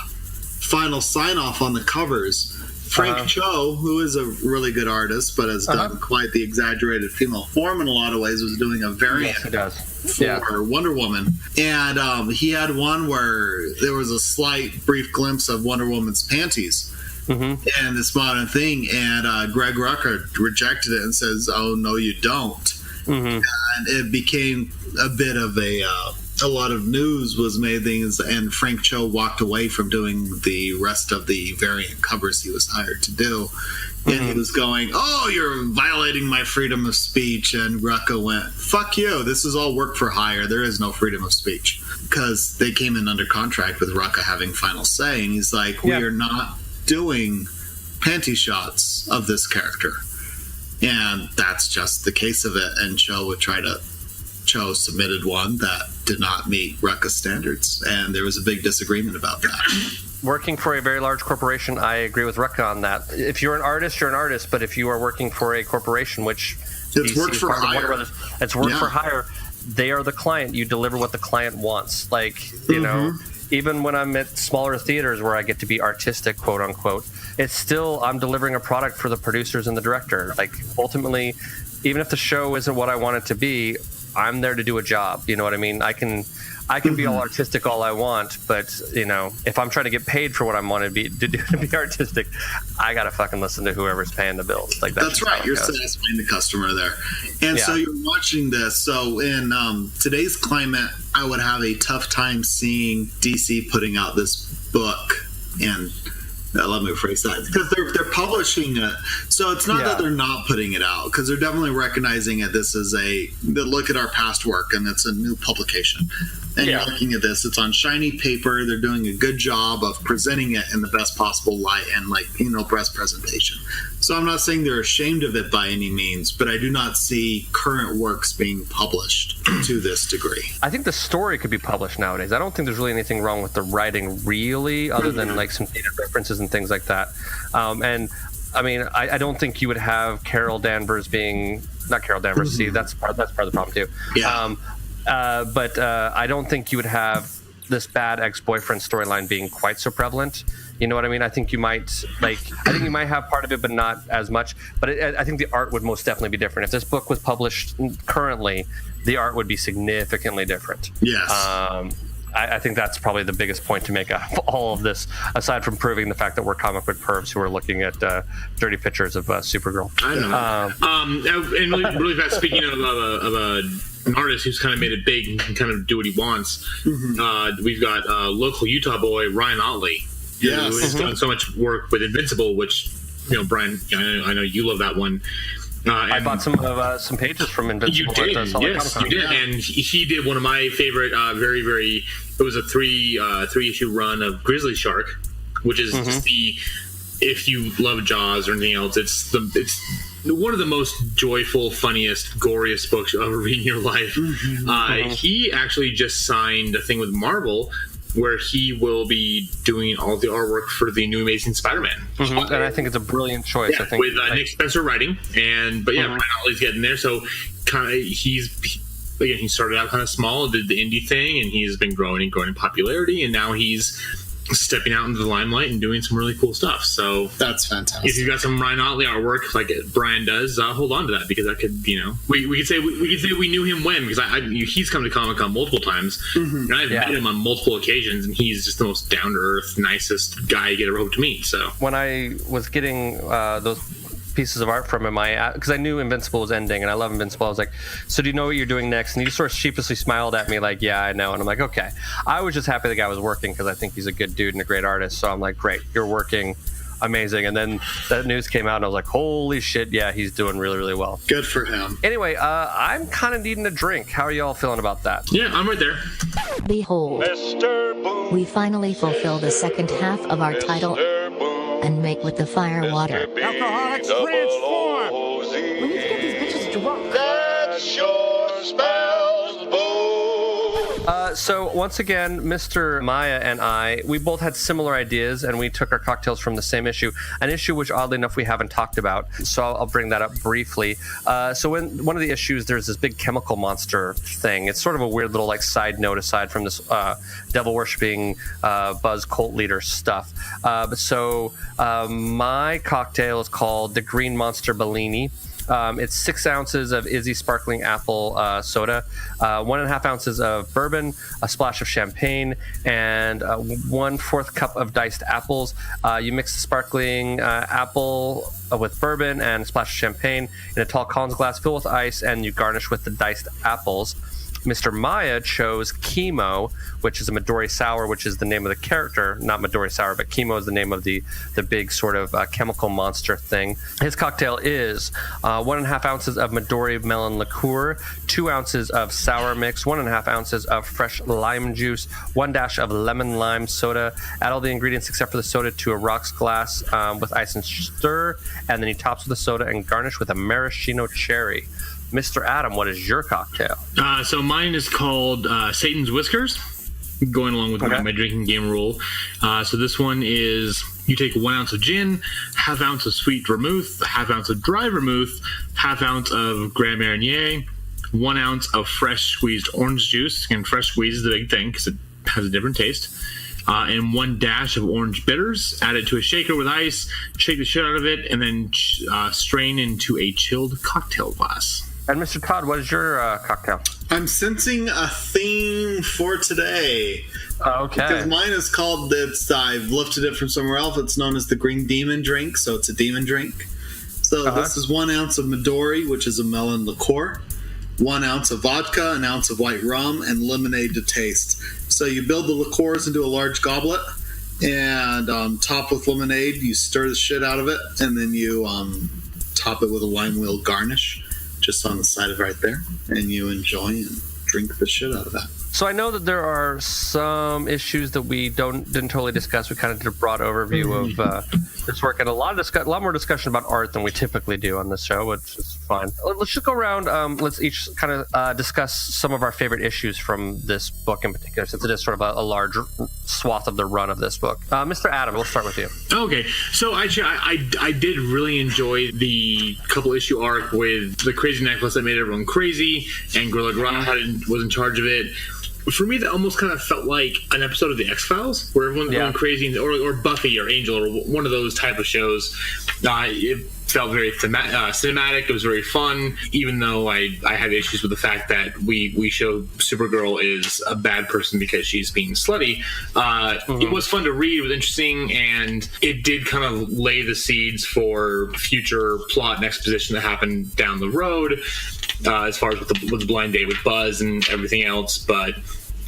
final sign-off on the covers. Frank Cho, who is a really good artist, but has done quite the exaggerated female form in a lot of ways, was doing a variant for Wonder Woman. And he had one where there was a slight, brief glimpse of Wonder Woman's panties and this modern thing. And Greg Rucka rejected it and says, "Oh, no, you don't." And it became a bit of a lot of news was made things, and Frank Cho walked away from doing the rest of the variant covers he was hired to do. And he was going, "Oh, you're violating my freedom of speech." And Rucka went, "Fuck you. This is all work for hire. There is no freedom of speech." Because they came in under contract with Rucka having final say. And he's like, "We are not doing panty shots of this character." And that's just the case of it. And Cho submitted one that did not meet Rucka's standards, and there was a big disagreement about that. Working for a very large corporation, I agree with Rucka on that. If you're an artist, you're an artist, but if you are working for a corporation, which it's work for hire, it's work for hire. They are the client. You deliver what the client wants. Like, you know, even when I'm at smaller theaters where I get to be artistic, quote unquote, it's still, I'm delivering a product for the producers and the director. Like, ultimately, even if the show isn't what I want it to be, I'm there to do a job. You know what I mean? I can be all artistic all I want, but you know, if I'm trying to get paid for what I want to be artistic, I gotta fucking listen to whoever's paying the bills. Like that's right. You're satisfying the customer there, and so you're watching this. So in today's climate, I would have a tough time seeing DC putting out this book and. Let me rephrase that, because they're publishing it, so it's not that they're not putting it out, because they're definitely recognizing it. This is look at our past work, and it's a new publication. And you're looking at this, it's on shiny paper. They're doing a good job of presenting it in the best possible light and best presentation. So I'm not saying they're ashamed of it by any means, but I do not see current works being published to this degree. I think the story could be published nowadays. I don't think there's really anything wrong with the writing, really, other than like some dated references and things like that. And I mean, I don't think you would have Carol Danvers being not Carol Danvers. See, that's part of the problem too. Yeah. But I don't think you would have this bad ex-boyfriend storyline being quite so prevalent. You know what I mean? I think you might have part of it, but not as much. But I think the art would most definitely be different. If this book was published currently, the art would be significantly different. Yes. I think that's probably the biggest point to make out of all of this, aside from proving the fact that we're comic book pervs who are looking at dirty pictures of Supergirl. I know. And really fast, speaking of an artist who's kind of made it big and can kind of do what he wants, we've got local Utah boy Ryan Otley, who has done so much work with Invincible, which, Brian, I know you love that one. I bought some pages from Invincible. You did, yes, you did, and he did one of my favorite. It was a three issue run of Grizzly Shark, which is just if you love Jaws or anything else, it's one of the most joyful, funniest, goriest books you'll ever read in your life. He actually just signed a thing with Marvel, where he will be doing all the artwork for the new Amazing Spider-Man. And I think it's a brilliant choice. Yeah, I think with Nick Spencer writing, Ryan Otley's getting there. So he started out kind of small, did the indie thing, and he's been growing in popularity, and now he's stepping out into the limelight and doing some really cool stuff. So that's fantastic. If you've got some Ryan Otley artwork like Brian does, hold on to that, because that could, we could say we knew him when, because he's come to Comic-Con multiple times, and I've met him on multiple occasions, and he's just the most down to earth, nicest guy you could ever hope to meet. So when I was getting those pieces of art from him, because I knew Invincible was ending, and I love Invincible, I was like, so do you know what you're doing next? And he sort of sheepishly smiled at me like, yeah, I know. And I'm like, okay. I was just happy the guy was working, because I think he's a good dude and a great artist. So I'm like, great, you're working, amazing. And then that news came out, and I was like, holy shit, yeah, he's doing really, really well. Good for him. Anyway, I'm kind of needing a drink. How are y'all feeling about that? Yeah, I'm right there. Behold, we finally fulfill the second half of our title and make with the fire water. Alcoholics transform! We need to get these bitches drunk. That sure spells boo! So once again, Mr. Maya and I, we both had similar ideas, and we took our cocktails from the same issue, an issue which oddly enough we haven't talked about, so I'll bring that up briefly. So in one of the issues, there's this big chemical monster thing. It's sort of a weird little side note aside from this devil-worshipping Buzz cult leader stuff. So my cocktail is called the Green Monster Bellini. It's 6 ounces of Izzy sparkling apple soda, 1.5 ounces of bourbon, a splash of champagne, and 1/4 cup of diced apples. You mix the sparkling apple with bourbon and a splash of champagne in a tall Collins glass filled with ice, and you garnish with the diced apples. Mr. Maya chose Chemo, which is a Midori Sour, which is the name of the character. Not Midori Sour, but Chemo is the name of the big sort of chemical monster thing. His cocktail is 1.5 ounces of Midori melon liqueur, 2 ounces of sour mix, 1.5 ounces of fresh lime juice, 1 dash of lemon lime soda. Add all the ingredients except for the soda to a rocks glass with ice and stir, and then he tops with the soda and garnish with a maraschino cherry. Mr. Adam, what is your cocktail? So mine is called Satan's Whiskers, going along with my drinking game rule. So this one is, you take 1 ounce of gin, 1/2 ounce of sweet vermouth, 1/2 ounce of dry vermouth, 1/2 ounce of Grand Marnier, 1 ounce of fresh squeezed orange juice. Again, fresh squeeze is the big thing because it has a different taste. And 1 dash of orange bitters. Add it to a shaker with ice, shake the shit out of it, and then strain into a chilled cocktail glass. And Mr. Todd, what is your cocktail? I'm sensing a theme for today. Okay. Because mine is called, I've lifted it from somewhere else. It's known as the Green Demon Drink, so it's a demon drink. So this is 1 ounce of Midori, which is a melon liqueur, 1 ounce of vodka, an ounce of white rum, and lemonade to taste. So you build the liqueurs into a large goblet, and top with lemonade. You stir the shit out of it, and then you top it with a lime wheel garnish just on the side of right there, and you enjoy and drink the shit out of that. So I know that there are some issues that we didn't totally discuss. We kind of did a broad overview of this work, and a lot more discussion about art than we typically do on this show, which is fine. Let's just go around. Let's each kind of discuss some of our favorite issues from this book in particular, since it is sort of a large swath of the run of this book. Mr. Adam, we'll start with you. Okay, so actually, I did really enjoy the couple issue arc with the crazy necklace that made everyone crazy, and Gorilla Grodd was in charge of it. For me, that almost kind of felt like an episode of The X-Files, where everyone's going crazy, or Buffy or Angel, or one of those type of shows. It felt very cinematic. It was very fun, even though I had issues with the fact that we show Supergirl is a bad person because she's being slutty. It was fun to read. It was interesting, and it did kind of lay the seeds for future plot and exposition to happen down the road, as far as with the blind date with Buzz and everything else. But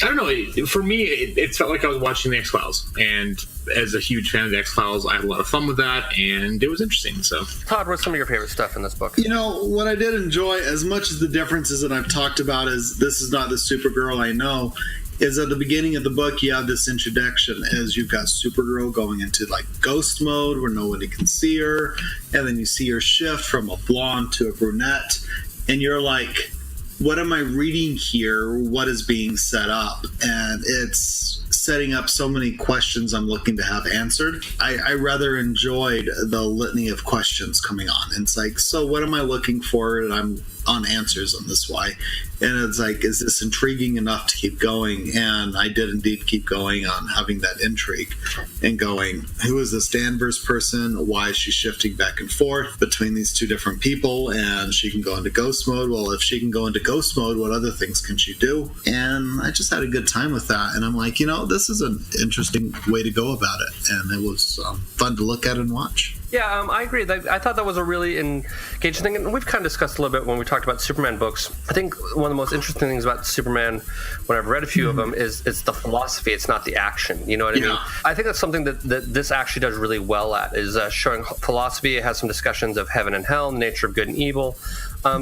I don't know. For me, it felt like I was watching The X-Files. And as a huge fan of The X-Files, I had a lot of fun with that, and it was interesting. So, Todd, what's some of your favorite stuff in this book? You know, what I did enjoy, as much as the differences that I've talked about is this is not the Supergirl I know, is at the beginning of the book, you have this introduction as you've got Supergirl going into like ghost mode where nobody can see her, and then you see her shift from a blonde to a brunette, and you're like, what am I reading here? What is being set up? And it's setting up so many questions I'm looking to have answered. I rather enjoyed the litany of questions coming on. And it's like, so what am I looking for? And I'm on answers on this why. And it's like, is this intriguing enough to keep going? And I did indeed keep going on having that intrigue and going, who is this Danvers person? Why is she shifting back and forth between these two different people? And she can go into ghost mode. Well, if she can go into ghost mode, what other things can she do? And I just had a good time with that. And I'm like, you know, this is an interesting way to go about it. And it was fun to look at and watch. Yeah, I agree. I thought that was a really engaging thing, and we've kind of discussed a little bit when we talked about Superman books. I think one of the most interesting things about Superman, when I've read a few of them, is it's the philosophy. It's not the action. You know what I mean? I think that's something that this actually does really well at, is showing philosophy. It has some discussions of heaven and hell, the nature of good and evil.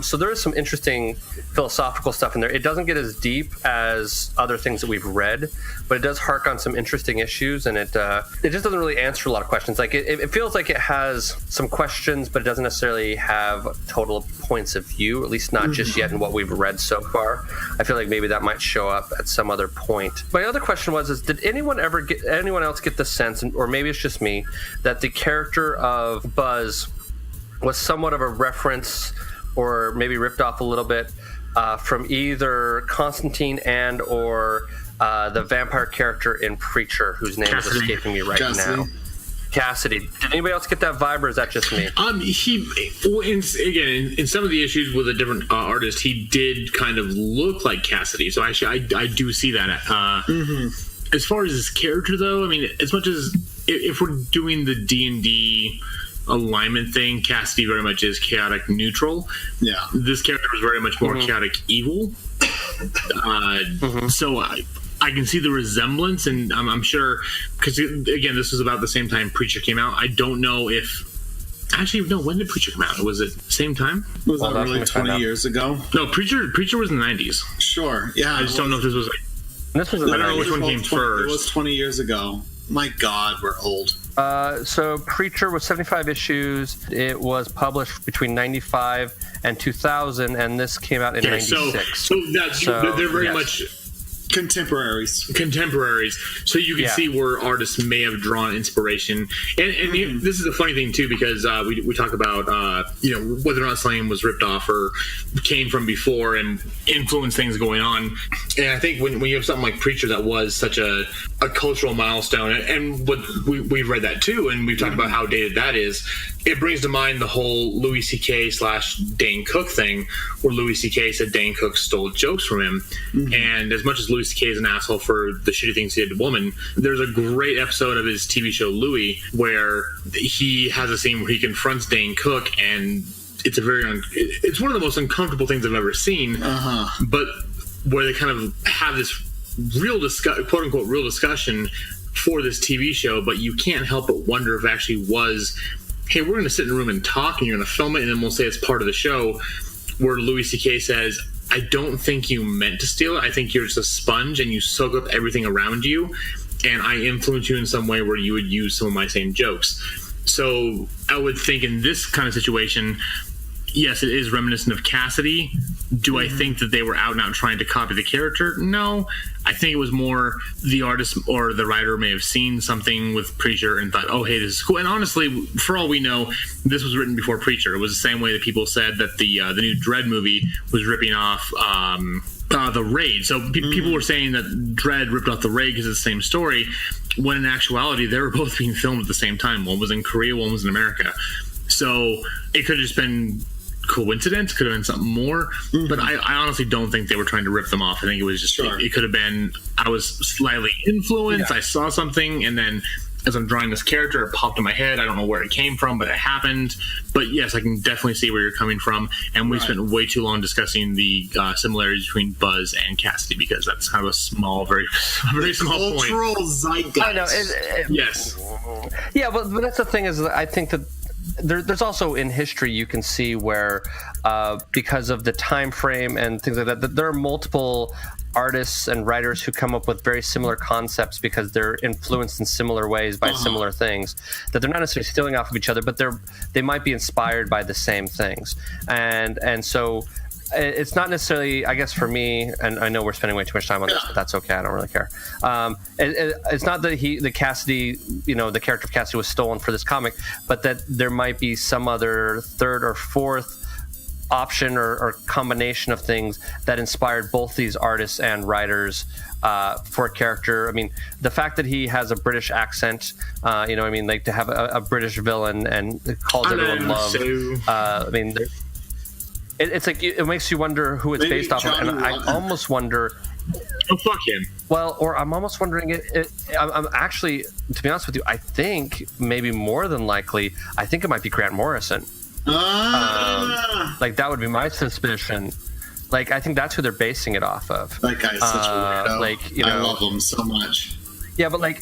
So there is some interesting philosophical stuff in there. It doesn't get as deep as other things that we've read, but it does hark on some interesting issues, and it just doesn't really answer a lot of questions. Like it feels like it has some questions, but it doesn't necessarily have total points of view, at least not just yet in what we've read so far. I feel like maybe that might show up at some other point. My other question was, did anyone else get the sense, or maybe it's just me, that the character of Buzz was somewhat of a reference, or maybe ripped off a little bit from either Constantine and or the vampire character in Preacher, whose name is escaping me right now. Cassidy. Did anybody else get that vibe, or is that just me? In some of the issues with a different artist, he did kind of look like Cassidy. So actually, I do see that. As far as his character, though, I mean, as much as if we're doing the D&D alignment thing, Cassidy very much is chaotic neutral. Yeah, this character was very much more chaotic evil. So I can see the resemblance, and I'm sure, because again, this was about the same time Preacher came out. I don't know if when did Preacher come out? Was it the same time? Was that really 20 years ago? No, Preacher was in the 90s. Sure, yeah. I just don't know if this was. This was. I don't know which one came first. It was 20 years ago. My God, we're old. So Preacher was 75 issues. It was published between 95 and 2000, and this came out in 96. So they're very much contemporaries. So you can see where artists may have drawn inspiration. And this is a funny thing too, because we talk about whether or not something was ripped off or came from before and influenced things going on. And I think when you have something like Preacher that was such a cultural milestone, and what we've read that too, and we've talked about how dated that is, it brings to mind the whole Louis C.K. / Dane Cook thing, where Louis C.K. said Dane Cook stole jokes from him. And as much as Louis C.K. is an asshole for the shitty things he did to women, there's a great episode of his TV show Louis where he has a scene where he confronts Dane Cook, and it's it's one of the most uncomfortable things I've ever seen. But where they kind of have this real quote unquote real discussion for this TV show, but you can't help but wonder if it actually was, hey, we're going to sit in a room and talk, and you're going to film it, and then we'll say it's part of the show, where Louis C.K. says, I don't think you meant to steal it. I think you're just a sponge and you soak up everything around you, and I influence you in some way where you would use some of my same jokes. So I would think in this kind of situation, yes, it is reminiscent of Cassidy. Do I think that they were out and out trying to copy the character? No. I think it was more the artist or the writer may have seen something with Preacher and thought, oh, hey, this is cool. And honestly, for all we know, this was written before Preacher. It was the same way that people said that the new Dredd movie was ripping off the Raid. So people were saying that Dredd ripped off the Raid because it's the same story, when in actuality they were both being filmed at the same time. One was in Korea, one was in America. So it could have just been coincidence, could have been something more, but I honestly don't think they were trying to rip them off. I think it was just it could have been I was slightly influenced. I saw something, and then as I'm drawing this character, it popped in my head. I don't know where it came from, but it happened. But yes, I can definitely see where you're coming from, and we spent way too long discussing the similarities between Buzz and Cassidy, because that's kind of a small, very small point. Cultural zeitgeist. I know. Yes. Yeah, but that's the thing, is that I think that there's also in history you can see where because of the time frame and things like that there are multiple artists and writers who come up with very similar concepts because they're influenced in similar ways by similar things, that they're not necessarily stealing off of each other, but they might be inspired by the same things, and so it's not necessarily, I guess, for me, and I know we're spending way too much time on this, but that's okay. I don't really care. It's not that the Cassidy, the character of Cassidy was stolen for this comic, but that there might be some other third or fourth option or combination of things that inspired both these artists and writers for a character. I mean, the fact that he has a British accent, like to have a British villain and calls everyone love. I mean, it's like it makes you wonder who it's based off of, and I almost wonder. Oh, fuck him. Well, or I'm almost wondering I'm actually, to be honest with you, I think maybe more than likely, I think it might be Grant Morrison. Like that would be my suspicion. Like I think that's who they're basing it off of. That guy's such a weirdo. I love him so much. Yeah, but a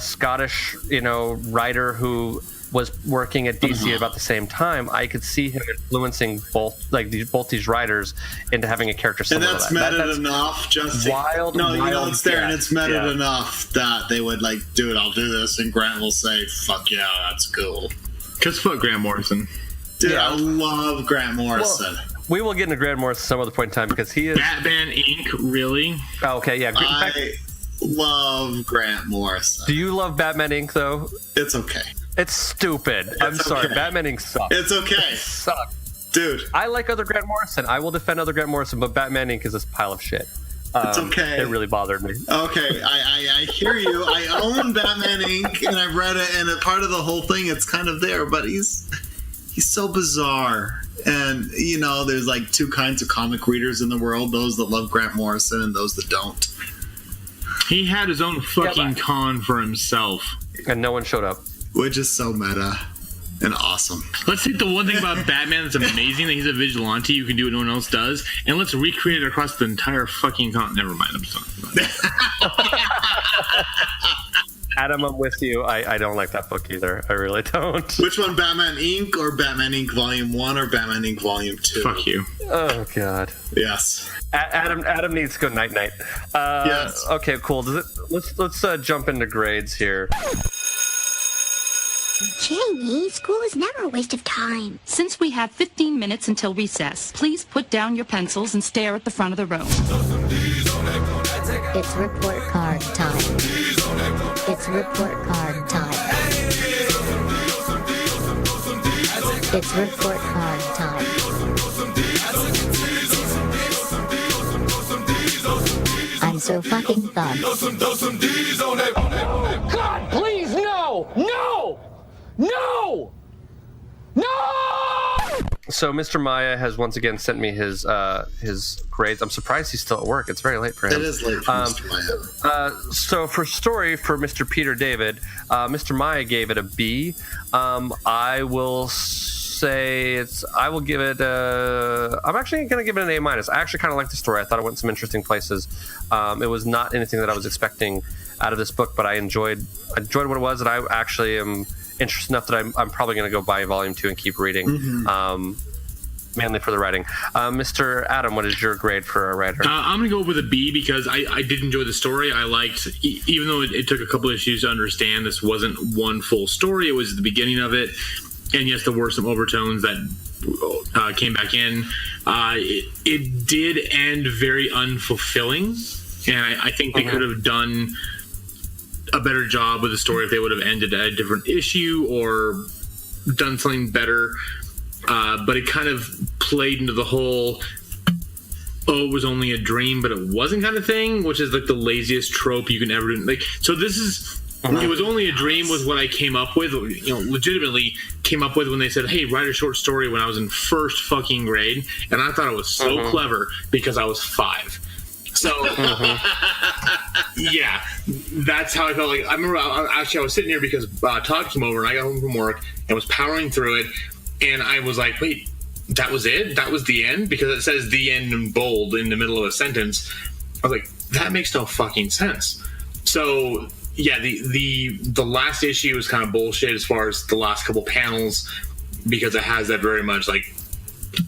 Scottish, writer who was working at DC at about the same time, I could see him influencing both these writers into having a character similar and that's to that. That's enough, just wild. It's there, and it's meta enough that they would dude, I'll do this, and Grant will say, "Fuck yeah, that's cool." Because fuck Grant Morrison. Dude, I love Grant Morrison. Well, we will get into Grant Morrison some other point in time because he is Batman Inc. Really? Oh, okay, yeah. I love Grant Morrison. Do you love Batman Inc. though? It's okay. It's stupid. I'm sorry. Batman Inc. sucks. It's okay. It sucks. Dude. I like other Grant Morrison. I will defend other Grant Morrison, but Batman Inc. is this pile of shit. It's okay. It really bothered me. Okay, I hear you. I own Batman Inc. and I've read it, and a part of the whole thing, it's kind of there, but he's so bizarre. And, there's two kinds of comic readers in the world, those that love Grant Morrison and those that don't. He had his own fucking con for himself. And no one showed up. Which is so meta and awesome. Let's take the one thing about Batman that's amazing, that he's a vigilante, you can do what no one else does, and let's recreate it across the entire fucking continent. Never mind, I'm sorry. Adam, I'm with you. I don't like that book either. I really don't. Which one, Batman Inc. or Batman Inc. Volume 1 or Batman Inc. Volume 2? Fuck you. Oh, God. Yes. Adam needs to go night-night. Yes. Okay, cool. Let's jump into grades here. Jamie, school is never a waste of time. Since we have 15 minutes until recess, please put down your pencils and stare at the front of the room. It's report card time. It's report card time. It's report card time. I'm so fucking done. God, please, no! No! No! No! So Mr. Maya has once again sent me his grades. I'm surprised he's still at work. It's very late for him. It is late for Mr. Maya. So for story for Mr. Peter David, Mr. Maya gave it a B. I will say I will give it I'm actually going to give it an A-. I actually kind of like the story. I thought it went some interesting places. It was not anything that I was expecting out of this book, but I enjoyed what it was, and I actually am interested enough that I'm probably going to go buy volume 2 and keep reading, mainly for the writing. Mr. Adam, what is your grade for a writer? I'm going to go with a B because I did enjoy the story. I liked, even though it took a couple issues to understand, this wasn't one full story. It was the beginning of it. And yes, there were some overtones that came back in. It did end very unfulfilling, and I think they could have done a better job with the story if they would have ended at a different issue or done something better. But it kind of played into the whole oh, it was only a dream, but it wasn't kind of thing, which is like the laziest trope you can ever do. Like, so this is, it was only a dream was what I came up with, legitimately came up with when they said, hey, write a short story when I was in first fucking grade. And I thought it was so clever because I was 5. So, yeah, that's how I felt. Like, I remember, I was sitting here because Todd came over and I got home from work and was powering through it. And I was like, wait, that was it? That was the end? Because it says the end in bold in the middle of a sentence. I was like, that makes no fucking sense. So, yeah, the last issue is kind of bullshit as far as the last couple panels, because it has that very much like,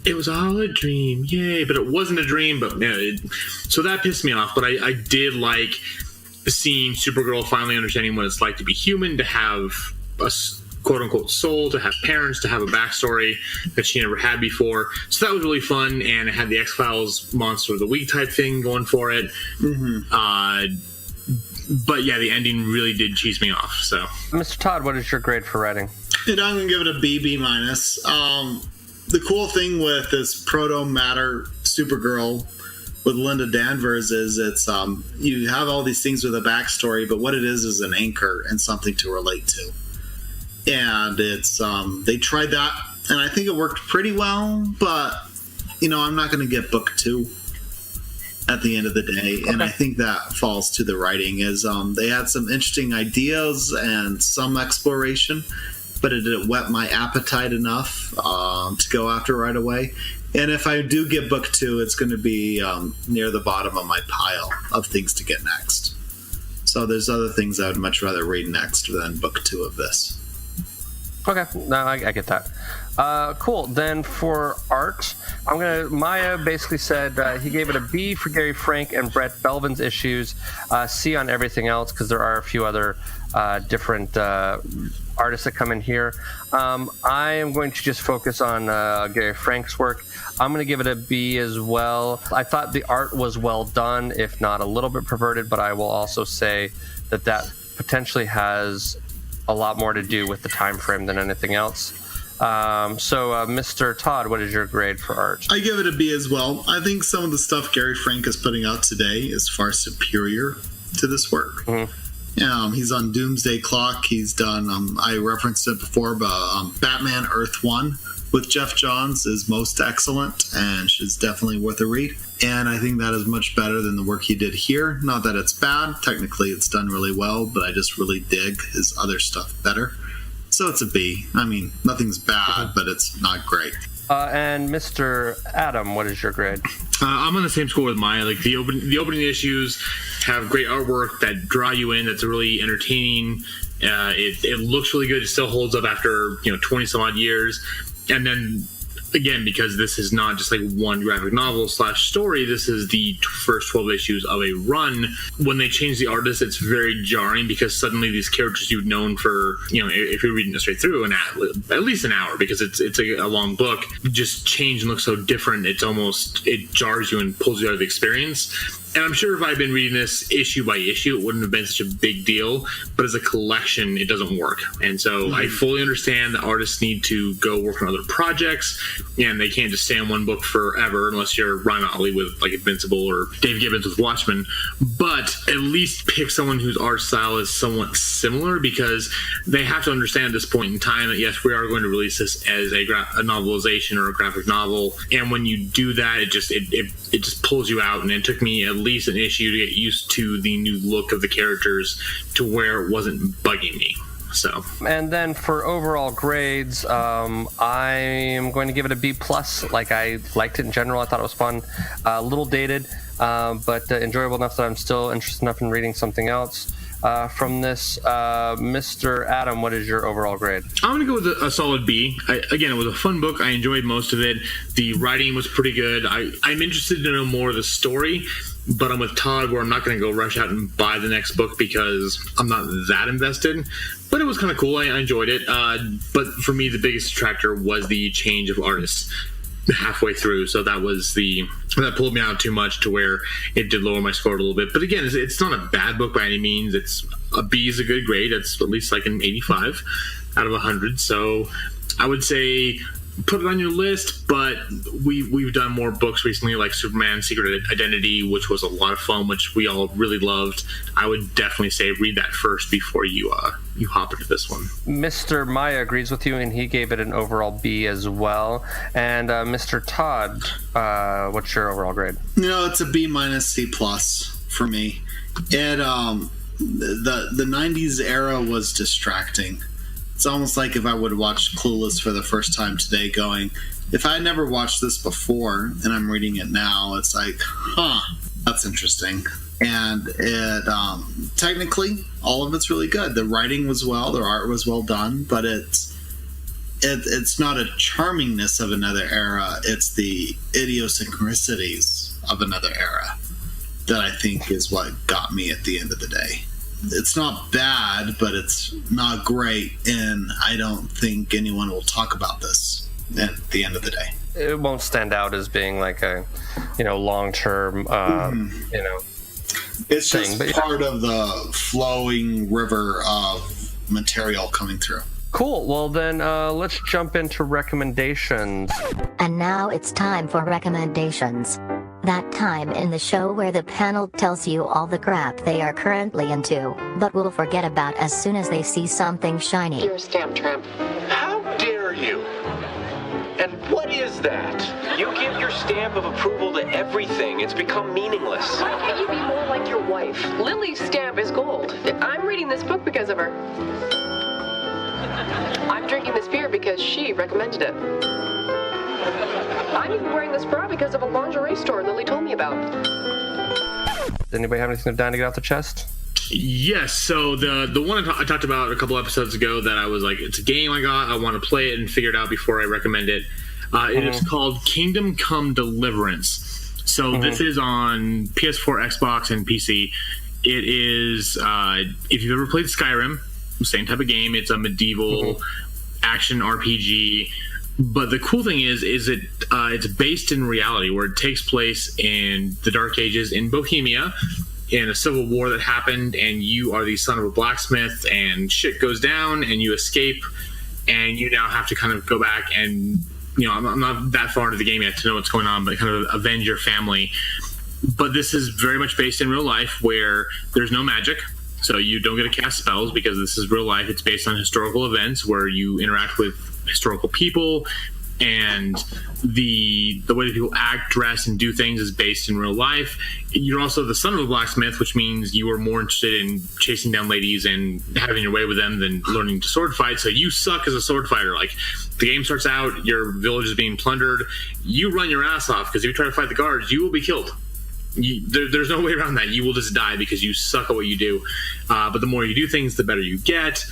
it was all a dream, yay, but it wasn't a dream. But yeah, so that pissed me off. But I did like seeing Supergirl finally understanding what it's like to be human, to have a quote-unquote soul, to have parents, to have a backstory that she never had before. So that was really fun, and it had the X-Files Monster of the Week type thing going for it. But yeah, the ending really did cheese me off. So, Mr. Todd, what is your grade for writing? And I'm going to give it a B-. The cool thing with this proto-matter Supergirl with Linda Danvers is it's you have all these things with a backstory, but what it is an anchor and something to relate to. And it's they tried that, and I think it worked pretty well. But I'm not going to get book 2 at the end of the day, and I think that falls to the writing. Is they had some interesting ideas and some exploration, but it didn't whet my appetite enough to go after right away. And if I do get book 2, it's going to be near the bottom of my pile of things to get next. So there's other things I would much rather read next than book 2 of this. Okay, no, I get that. Cool. Then for art, Maya basically said he gave it a B for Gary Frank and Brett Belvin's issues, C on everything else, because there are a few other different artists that come in here. I am going to just focus on Gary Frank's work. I'm going to give it a B as well. I thought the art was well done, if not a little bit perverted, but I will also say that potentially has a lot more to do with the time frame than anything else. So, Mr. Todd, what is your grade for art? I give it a B as well. I think some of the stuff Gary Frank is putting out today is far superior to this work. He's on Doomsday Clock. He's done, I referenced it before, but Batman Earth 1 with Jeff Johns is most excellent and is definitely worth a read. And I think that is much better than the work he did here. Not that it's bad. Technically, it's done really well, but I just really dig his other stuff better. So it's a B. I mean, nothing's bad, but it's not great. And Mr. Adam, what is your grade? I'm on the same score with Maya. Like the opening issues have great artwork that draw you in. That's really entertaining. It looks really good. It still holds up after 20 some odd years. And then again, because this is not just like one graphic novel / story, this is the first 12 issues of a run. When they change the artist, it's very jarring because suddenly these characters you've known for, if you're reading it straight through, at least an hour, because it's a long book, just change and look so different. It jars you and pulls you out of the experience. And I'm sure if I'd been reading this issue by issue, it wouldn't have been such a big deal. But as a collection, it doesn't work. And so I fully understand that artists need to go work on other projects, and they can't just stay on one book forever unless you're Ryan Otley with like Invincible or Dave Gibbons with Watchmen. But at least pick someone whose art style is somewhat similar, because they have to understand at this point in time that yes, we are going to release this as a novelization or a graphic novel. And when you do that, it just pulls you out. And it took me at least an issue to get used to the new look of the characters to where it wasn't bugging me. So, and then for overall grades, I am going to give it a B+. Like, I liked it in general. I thought it was fun, a little dated, but enjoyable enough that I'm still interested enough in reading something else. From this, Mr. Adam, what is your overall grade? I'm going to go with a solid B. Again, it was a fun book. I enjoyed most of it. The writing was pretty good. I'm interested to know more of the story, but I'm with Todd where I'm not going to go rush out and buy the next book because I'm not that invested. But it was kind of cool. I enjoyed it. But for me, the biggest detractor was the change of artists halfway through, so that pulled me out too much to where it did lower my score a little bit. But again, it's not a bad book by any means. It's a B is a good grade. It's at least like an 85 out of 100. So I would say put it on your list, but we've done more books recently, like Superman Secret Identity, which was a lot of fun, which we all really loved. I would definitely say read that first before you hop into this one. Mr. Maya agrees with you, and he gave it an overall B as well. And Mr. Todd, what's your overall grade? It's a B minus C plus for me. It the 90s era was distracting. It's almost like if I would have watched Clueless for the first time today going, if I had never watched this before and I'm reading it now, it's like, that's interesting. And it technically, all of it's really good. The writing was well, the art was well done, but it's not a charmingness of another era. It's the idiosyncrasies of another era that I think is what got me at the end of the day. It's not bad, but it's not great, and I don't think anyone will talk about this at the end of the day. It won't stand out as being like a, long-term, It's just part of the flowing river of material coming through. Cool. Well, then let's jump into recommendations. And now it's time for recommendations. That time in the show where the panel tells you all the crap they are currently into, but will forget about as soon as they see something shiny. You're a stamp tramp. How dare you? And what is that? You give your stamp of approval to everything. It's become meaningless. Why can't you be more like your wife? Lily's stamp is gold. I'm reading this book because of her. I'm drinking this beer because she recommended it. I'm even wearing this bra because of a lingerie store Lily told me about. Does anybody have anything down to get off the chest? Yes, so the one I talked about a couple episodes ago that I was like, it's a game I want to play it and figure it out before I recommend it. It is called Kingdom Come Deliverance. So this is on PS4, Xbox, and PC. It is, if you've ever played Skyrim, same type of game. It's a medieval action RPG. But the cool thing is it's based in reality, where it takes place in the Dark Ages in Bohemia, in a civil war that happened, and you are the son of a blacksmith, and shit goes down, and you escape, and you now have to kind of go back and, I'm not that far into the game yet to know what's going on, but kind of avenge your family. But this is very much based in real life, where there's no magic. So you don't get to cast spells because this is real life. It's based on historical events where you interact with historical people, and the way that people act, dress, and do things is based in real life. You're also the son of a blacksmith, which means you are more interested in chasing down ladies and having your way with them than learning to sword fight. So you suck as a sword fighter. Like, the game starts out, your village is being plundered. You run your ass off because if you try to fight the guards, you will be killed. There's no way around that. You will just die because you suck at what you do. But the more you do things, the better you get.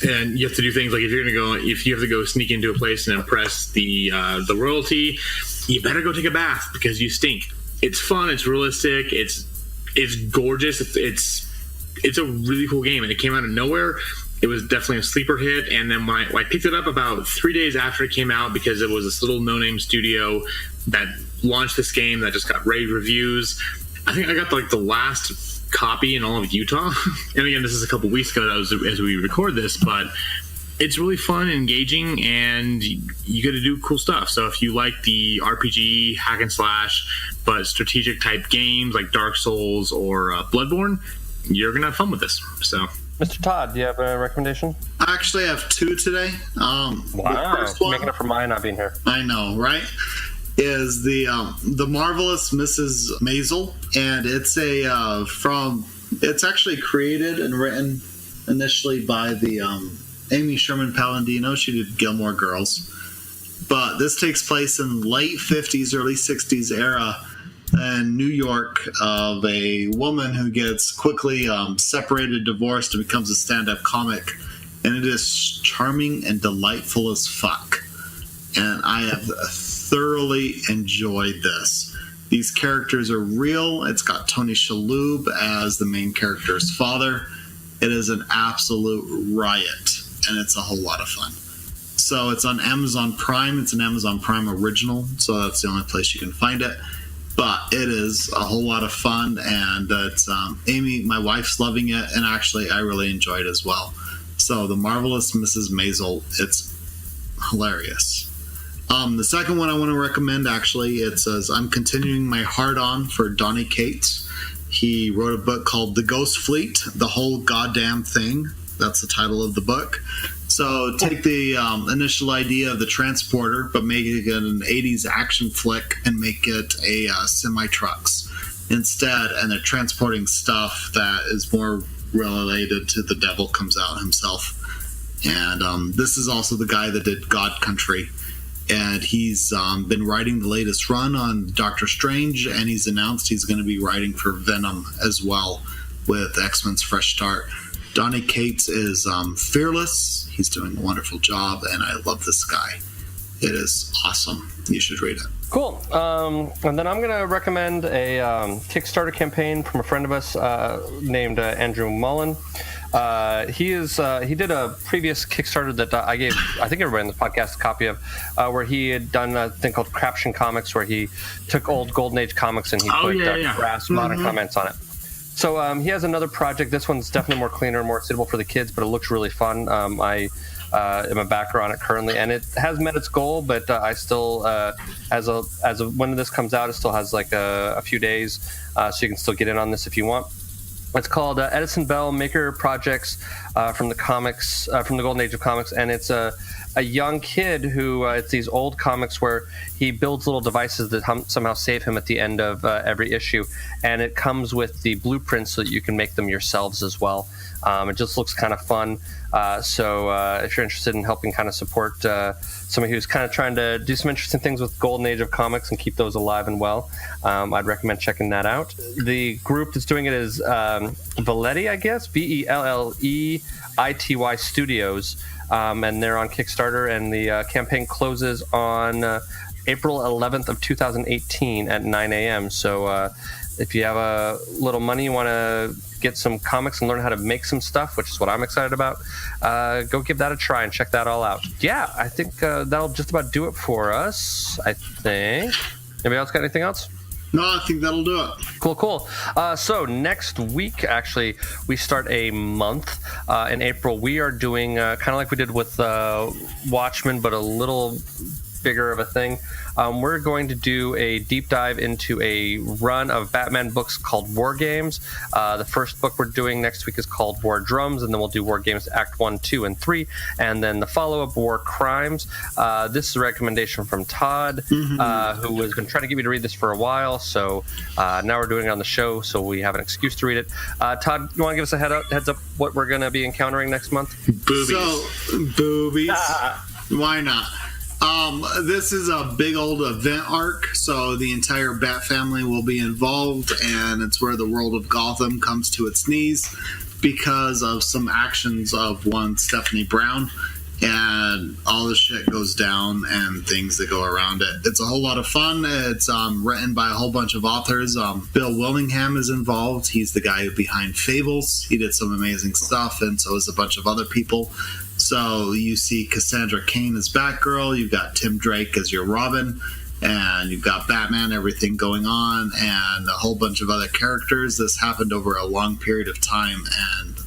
And you have to do things like if you have to go sneak into a place and impress the royalty, you better go take a bath because you stink. It's fun. It's realistic. It's gorgeous. It's a really cool game, and it came out of nowhere. It was definitely a sleeper hit. And then when I picked it up about 3 days after it came out, because it was this little no-name studio that launched this game that just got rave reviews. I think I got the last copy in all of Utah. And again, this is a couple weeks ago as we record this, but it's really fun and engaging, and you get to do cool stuff. So if you like the RPG hack and slash but strategic type games like Dark Souls or Bloodborne, you're gonna have fun with this. So Mr. Todd, do you have a recommendation? I actually have two today. Wow, making up for mine not being here. I know, right? Is the Marvelous Mrs. Maisel, and it's it's actually created and written initially by the Amy Sherman Palladino. She did Gilmore Girls, but this takes place in late 50s, early 60s era in New York of a woman who gets quickly separated, divorced, and becomes a stand-up comic, and it is charming and delightful as fuck. And I have thoroughly enjoyed this. These characters are real. It's got Tony Shalhoub as the main character's father. It is an absolute riot, and it's a whole lot of fun. So it's on Amazon Prime. It's an Amazon Prime original, so that's the only place you can find it. But it is a whole lot of fun, and it's Amy, my wife's loving it, and actually I really enjoy it as well. So The Marvelous Mrs. Maisel, it's hilarious. The second one I want to recommend, actually, it says, I'm continuing my hard-on for Donny Cates. He wrote a book called The Ghost Fleet, The Whole Goddamn Thing. That's the title of the book. So take the initial idea of the transporter, but make it an 80s action flick and make it a semi-trucks instead. And they're transporting stuff that is more related to the devil comes out himself. And this is also the guy that did God Country. And he's been writing the latest run on Doctor Strange, and he's announced he's going to be writing for Venom as well with X-Men's Fresh Start. Donny Cates is fearless. He's doing a wonderful job, and I love this guy. It is awesome. You should read it. Cool. And then I'm going to recommend a Kickstarter campaign from a friend of us named Andrew Mullen. He did a previous Kickstarter that I gave, I think everybody in the podcast, a copy of, where he had done a thing called Craption Comics, where he took old Golden Age comics and he put brass modern comments on it. So he has another project. This one's definitely more cleaner, more suitable for the kids, but it looks really fun. I am a backer on it currently, and it has met its goal, but I still, as of when this comes out, it still has like a few days, so you can still get in on this if you want. It's called Edison Bell Maker Projects from the comics, from the Golden Age of Comics, and it's a young kid who it's these old comics where he builds little devices that somehow save him at the end of every issue, and it comes with the blueprints so that you can make them yourselves as well. It just looks kind of fun. So if you're interested in helping kind of support somebody who's kind of trying to do some interesting things with Golden Age of Comics and keep those alive and well, I'd recommend checking that out. The group that's doing it is Velleity, I guess, Bellleity Studios, and they're on Kickstarter, and the campaign closes on April 11th of 2018 at 9 a.m. So if you have a little money, you want to get some comics and learn how to make some stuff, which is what I'm excited about, go give that a try and check that all out. Yeah, I think that'll just about do it for us, I think. Anybody else got anything else? No, I think that'll do it. Cool. So next week, actually, we start a month in April. We are doing kind of like we did with Watchmen, but a little bigger of a thing. We're going to do a deep dive into a run of Batman books called War Games. The first book we're doing next week is called War Drums, and then we'll do War Games Act 1, 2, and 3, and then the follow-up, War Crimes. This is a recommendation from Todd, who has been trying to get me to read this for a while, so now we're doing it on the show, so we have an excuse to read it. Todd, you want to give us a heads up what we're going to be encountering next month? Boobies. Why not? This is a big old event arc, so the entire Bat family will be involved, and it's where the world of Gotham comes to its knees because of some actions of one Stephanie Brown, and all the shit goes down and things that go around it. It's a whole lot of fun. It's written by a whole bunch of authors. Bill Willingham is involved. He's the guy behind Fables. He did some amazing stuff, and so is a bunch of other people. So you see Cassandra Cain as Batgirl, you've got Tim Drake as your Robin, and you've got Batman, everything going on, and a whole bunch of other characters. This happened over a long period of time, and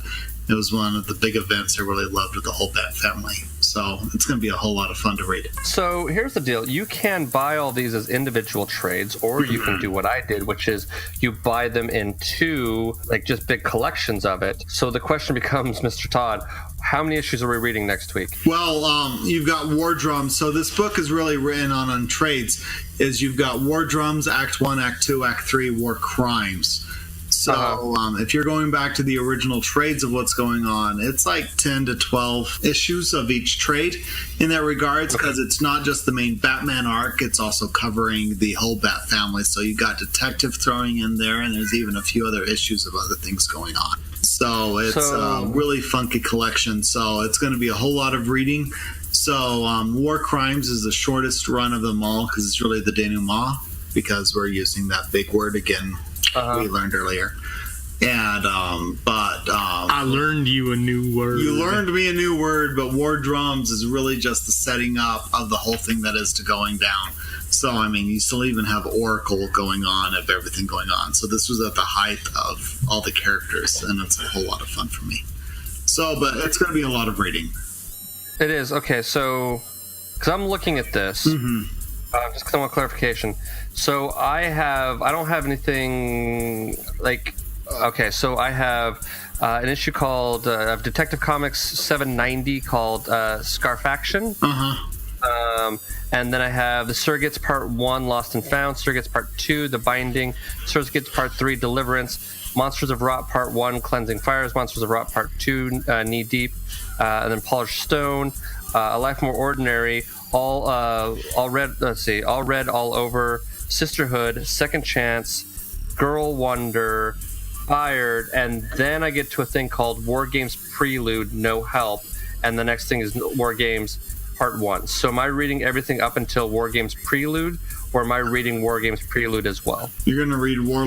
it was one of the big events I really loved with the whole Bat family. So it's going to be a whole lot of fun to read. So here's the deal. You can buy all these as individual trades, or you can do what I did, which is you buy them in two, like just big collections of it. So the question becomes, Mr. Todd, how many issues are we reading next week? Well, you've got War Drums. So this book is really written on trades. Is you've got War Drums, Act 1, Act 2, Act 3, War Crimes. So if you're going back to the original trades of what's going on, it's like 10 to 12 issues of each trade in that regards, because it's not just the main Batman arc, it's also covering the whole Bat family. So you got Detective throwing in there, and there's even a few other issues of other things going on. So it's a really funky collection. So it's going to be a whole lot of reading. So War Crimes is the shortest run of them all because it's really the denouement, because we're using that big word again we learned earlier. And I learned you a new word. You learned me a new word, but War Drums is really just the setting up of the whole thing that is to going down. So, I mean, you still even have Oracle going on, of everything going on. So this was at the height of all the characters, and it's a whole lot of fun for me. So, but it's going to be a lot of reading. It is. Okay, so because I'm looking at this. Mm-hmm. Just because I want clarification. So I don't have anything like. Okay, so I have an issue called Detective Comics 790 called Scarfaction. And then I have the Surrogates Part 1, Lost and Found, Surrogates Part 2, The Binding, Surrogates Part 3, Deliverance, Monsters of Rot Part 1, Cleansing Fires, Monsters of Rot Part 2, Knee Deep, and then Polished Stone, A Life More Ordinary, all read, all over, Sisterhood, Second Chance, Girl Wonder, Fired, and then I get to a thing called War Games Prelude, No Help, and the next thing is War Games Part 1. So am I reading everything up until War Games Prelude, or am I reading War Games Prelude as well? You're going to read War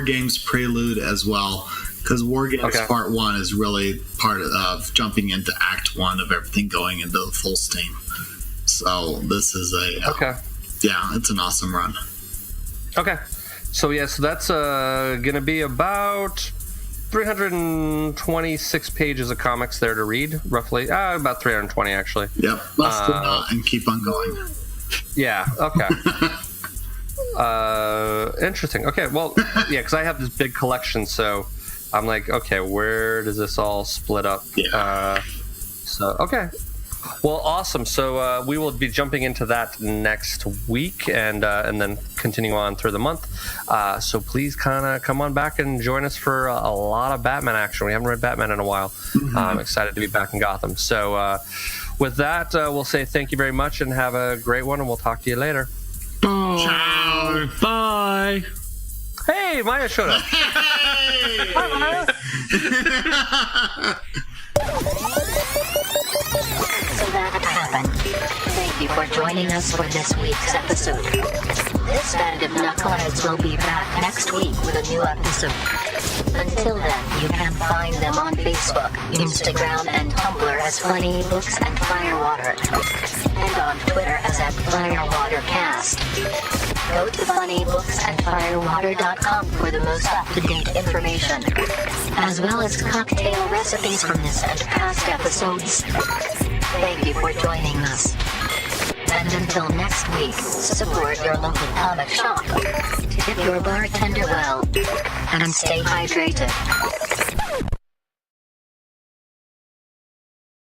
Games Prelude as well, because War Games Part 1 is really part of jumping into Act 1 of everything going into the full steam. So this is it's an awesome run. Okay. So that's going to be about 326 pages of comics there to read, roughly. About 320, actually. Yep. Bust the knot and keep on going. Yeah, okay. Interesting. Okay, well, because I have this big collection, so I'm like, okay, where does this all split up? Yeah. Okay. Well, awesome. So we will be jumping into that next week and then continue on through the month. So please kind of come on back and join us for a lot of Batman action. We haven't read Batman in a while. I'm excited to be back in Gotham. So with that, we'll say thank you very much and have a great one, and we'll talk to you later. Ciao. Bye. Hey, Maya showed up. Hey. Hi, Maya. So that happened. Thank you for joining us for this week's episode. This band of knuckleheads will be back next week with a new episode. Until then, you can find them on Facebook, Instagram, and Tumblr as Funny Books and Firewater, and on Twitter as @FirewaterCast. Go to funnybooksandfirewater.com for the most up-to-date information, as well as cocktail recipes from this and past episodes. Thank you for joining us. And until next week, support your local comic shop, tip your bartender well, and stay hydrated.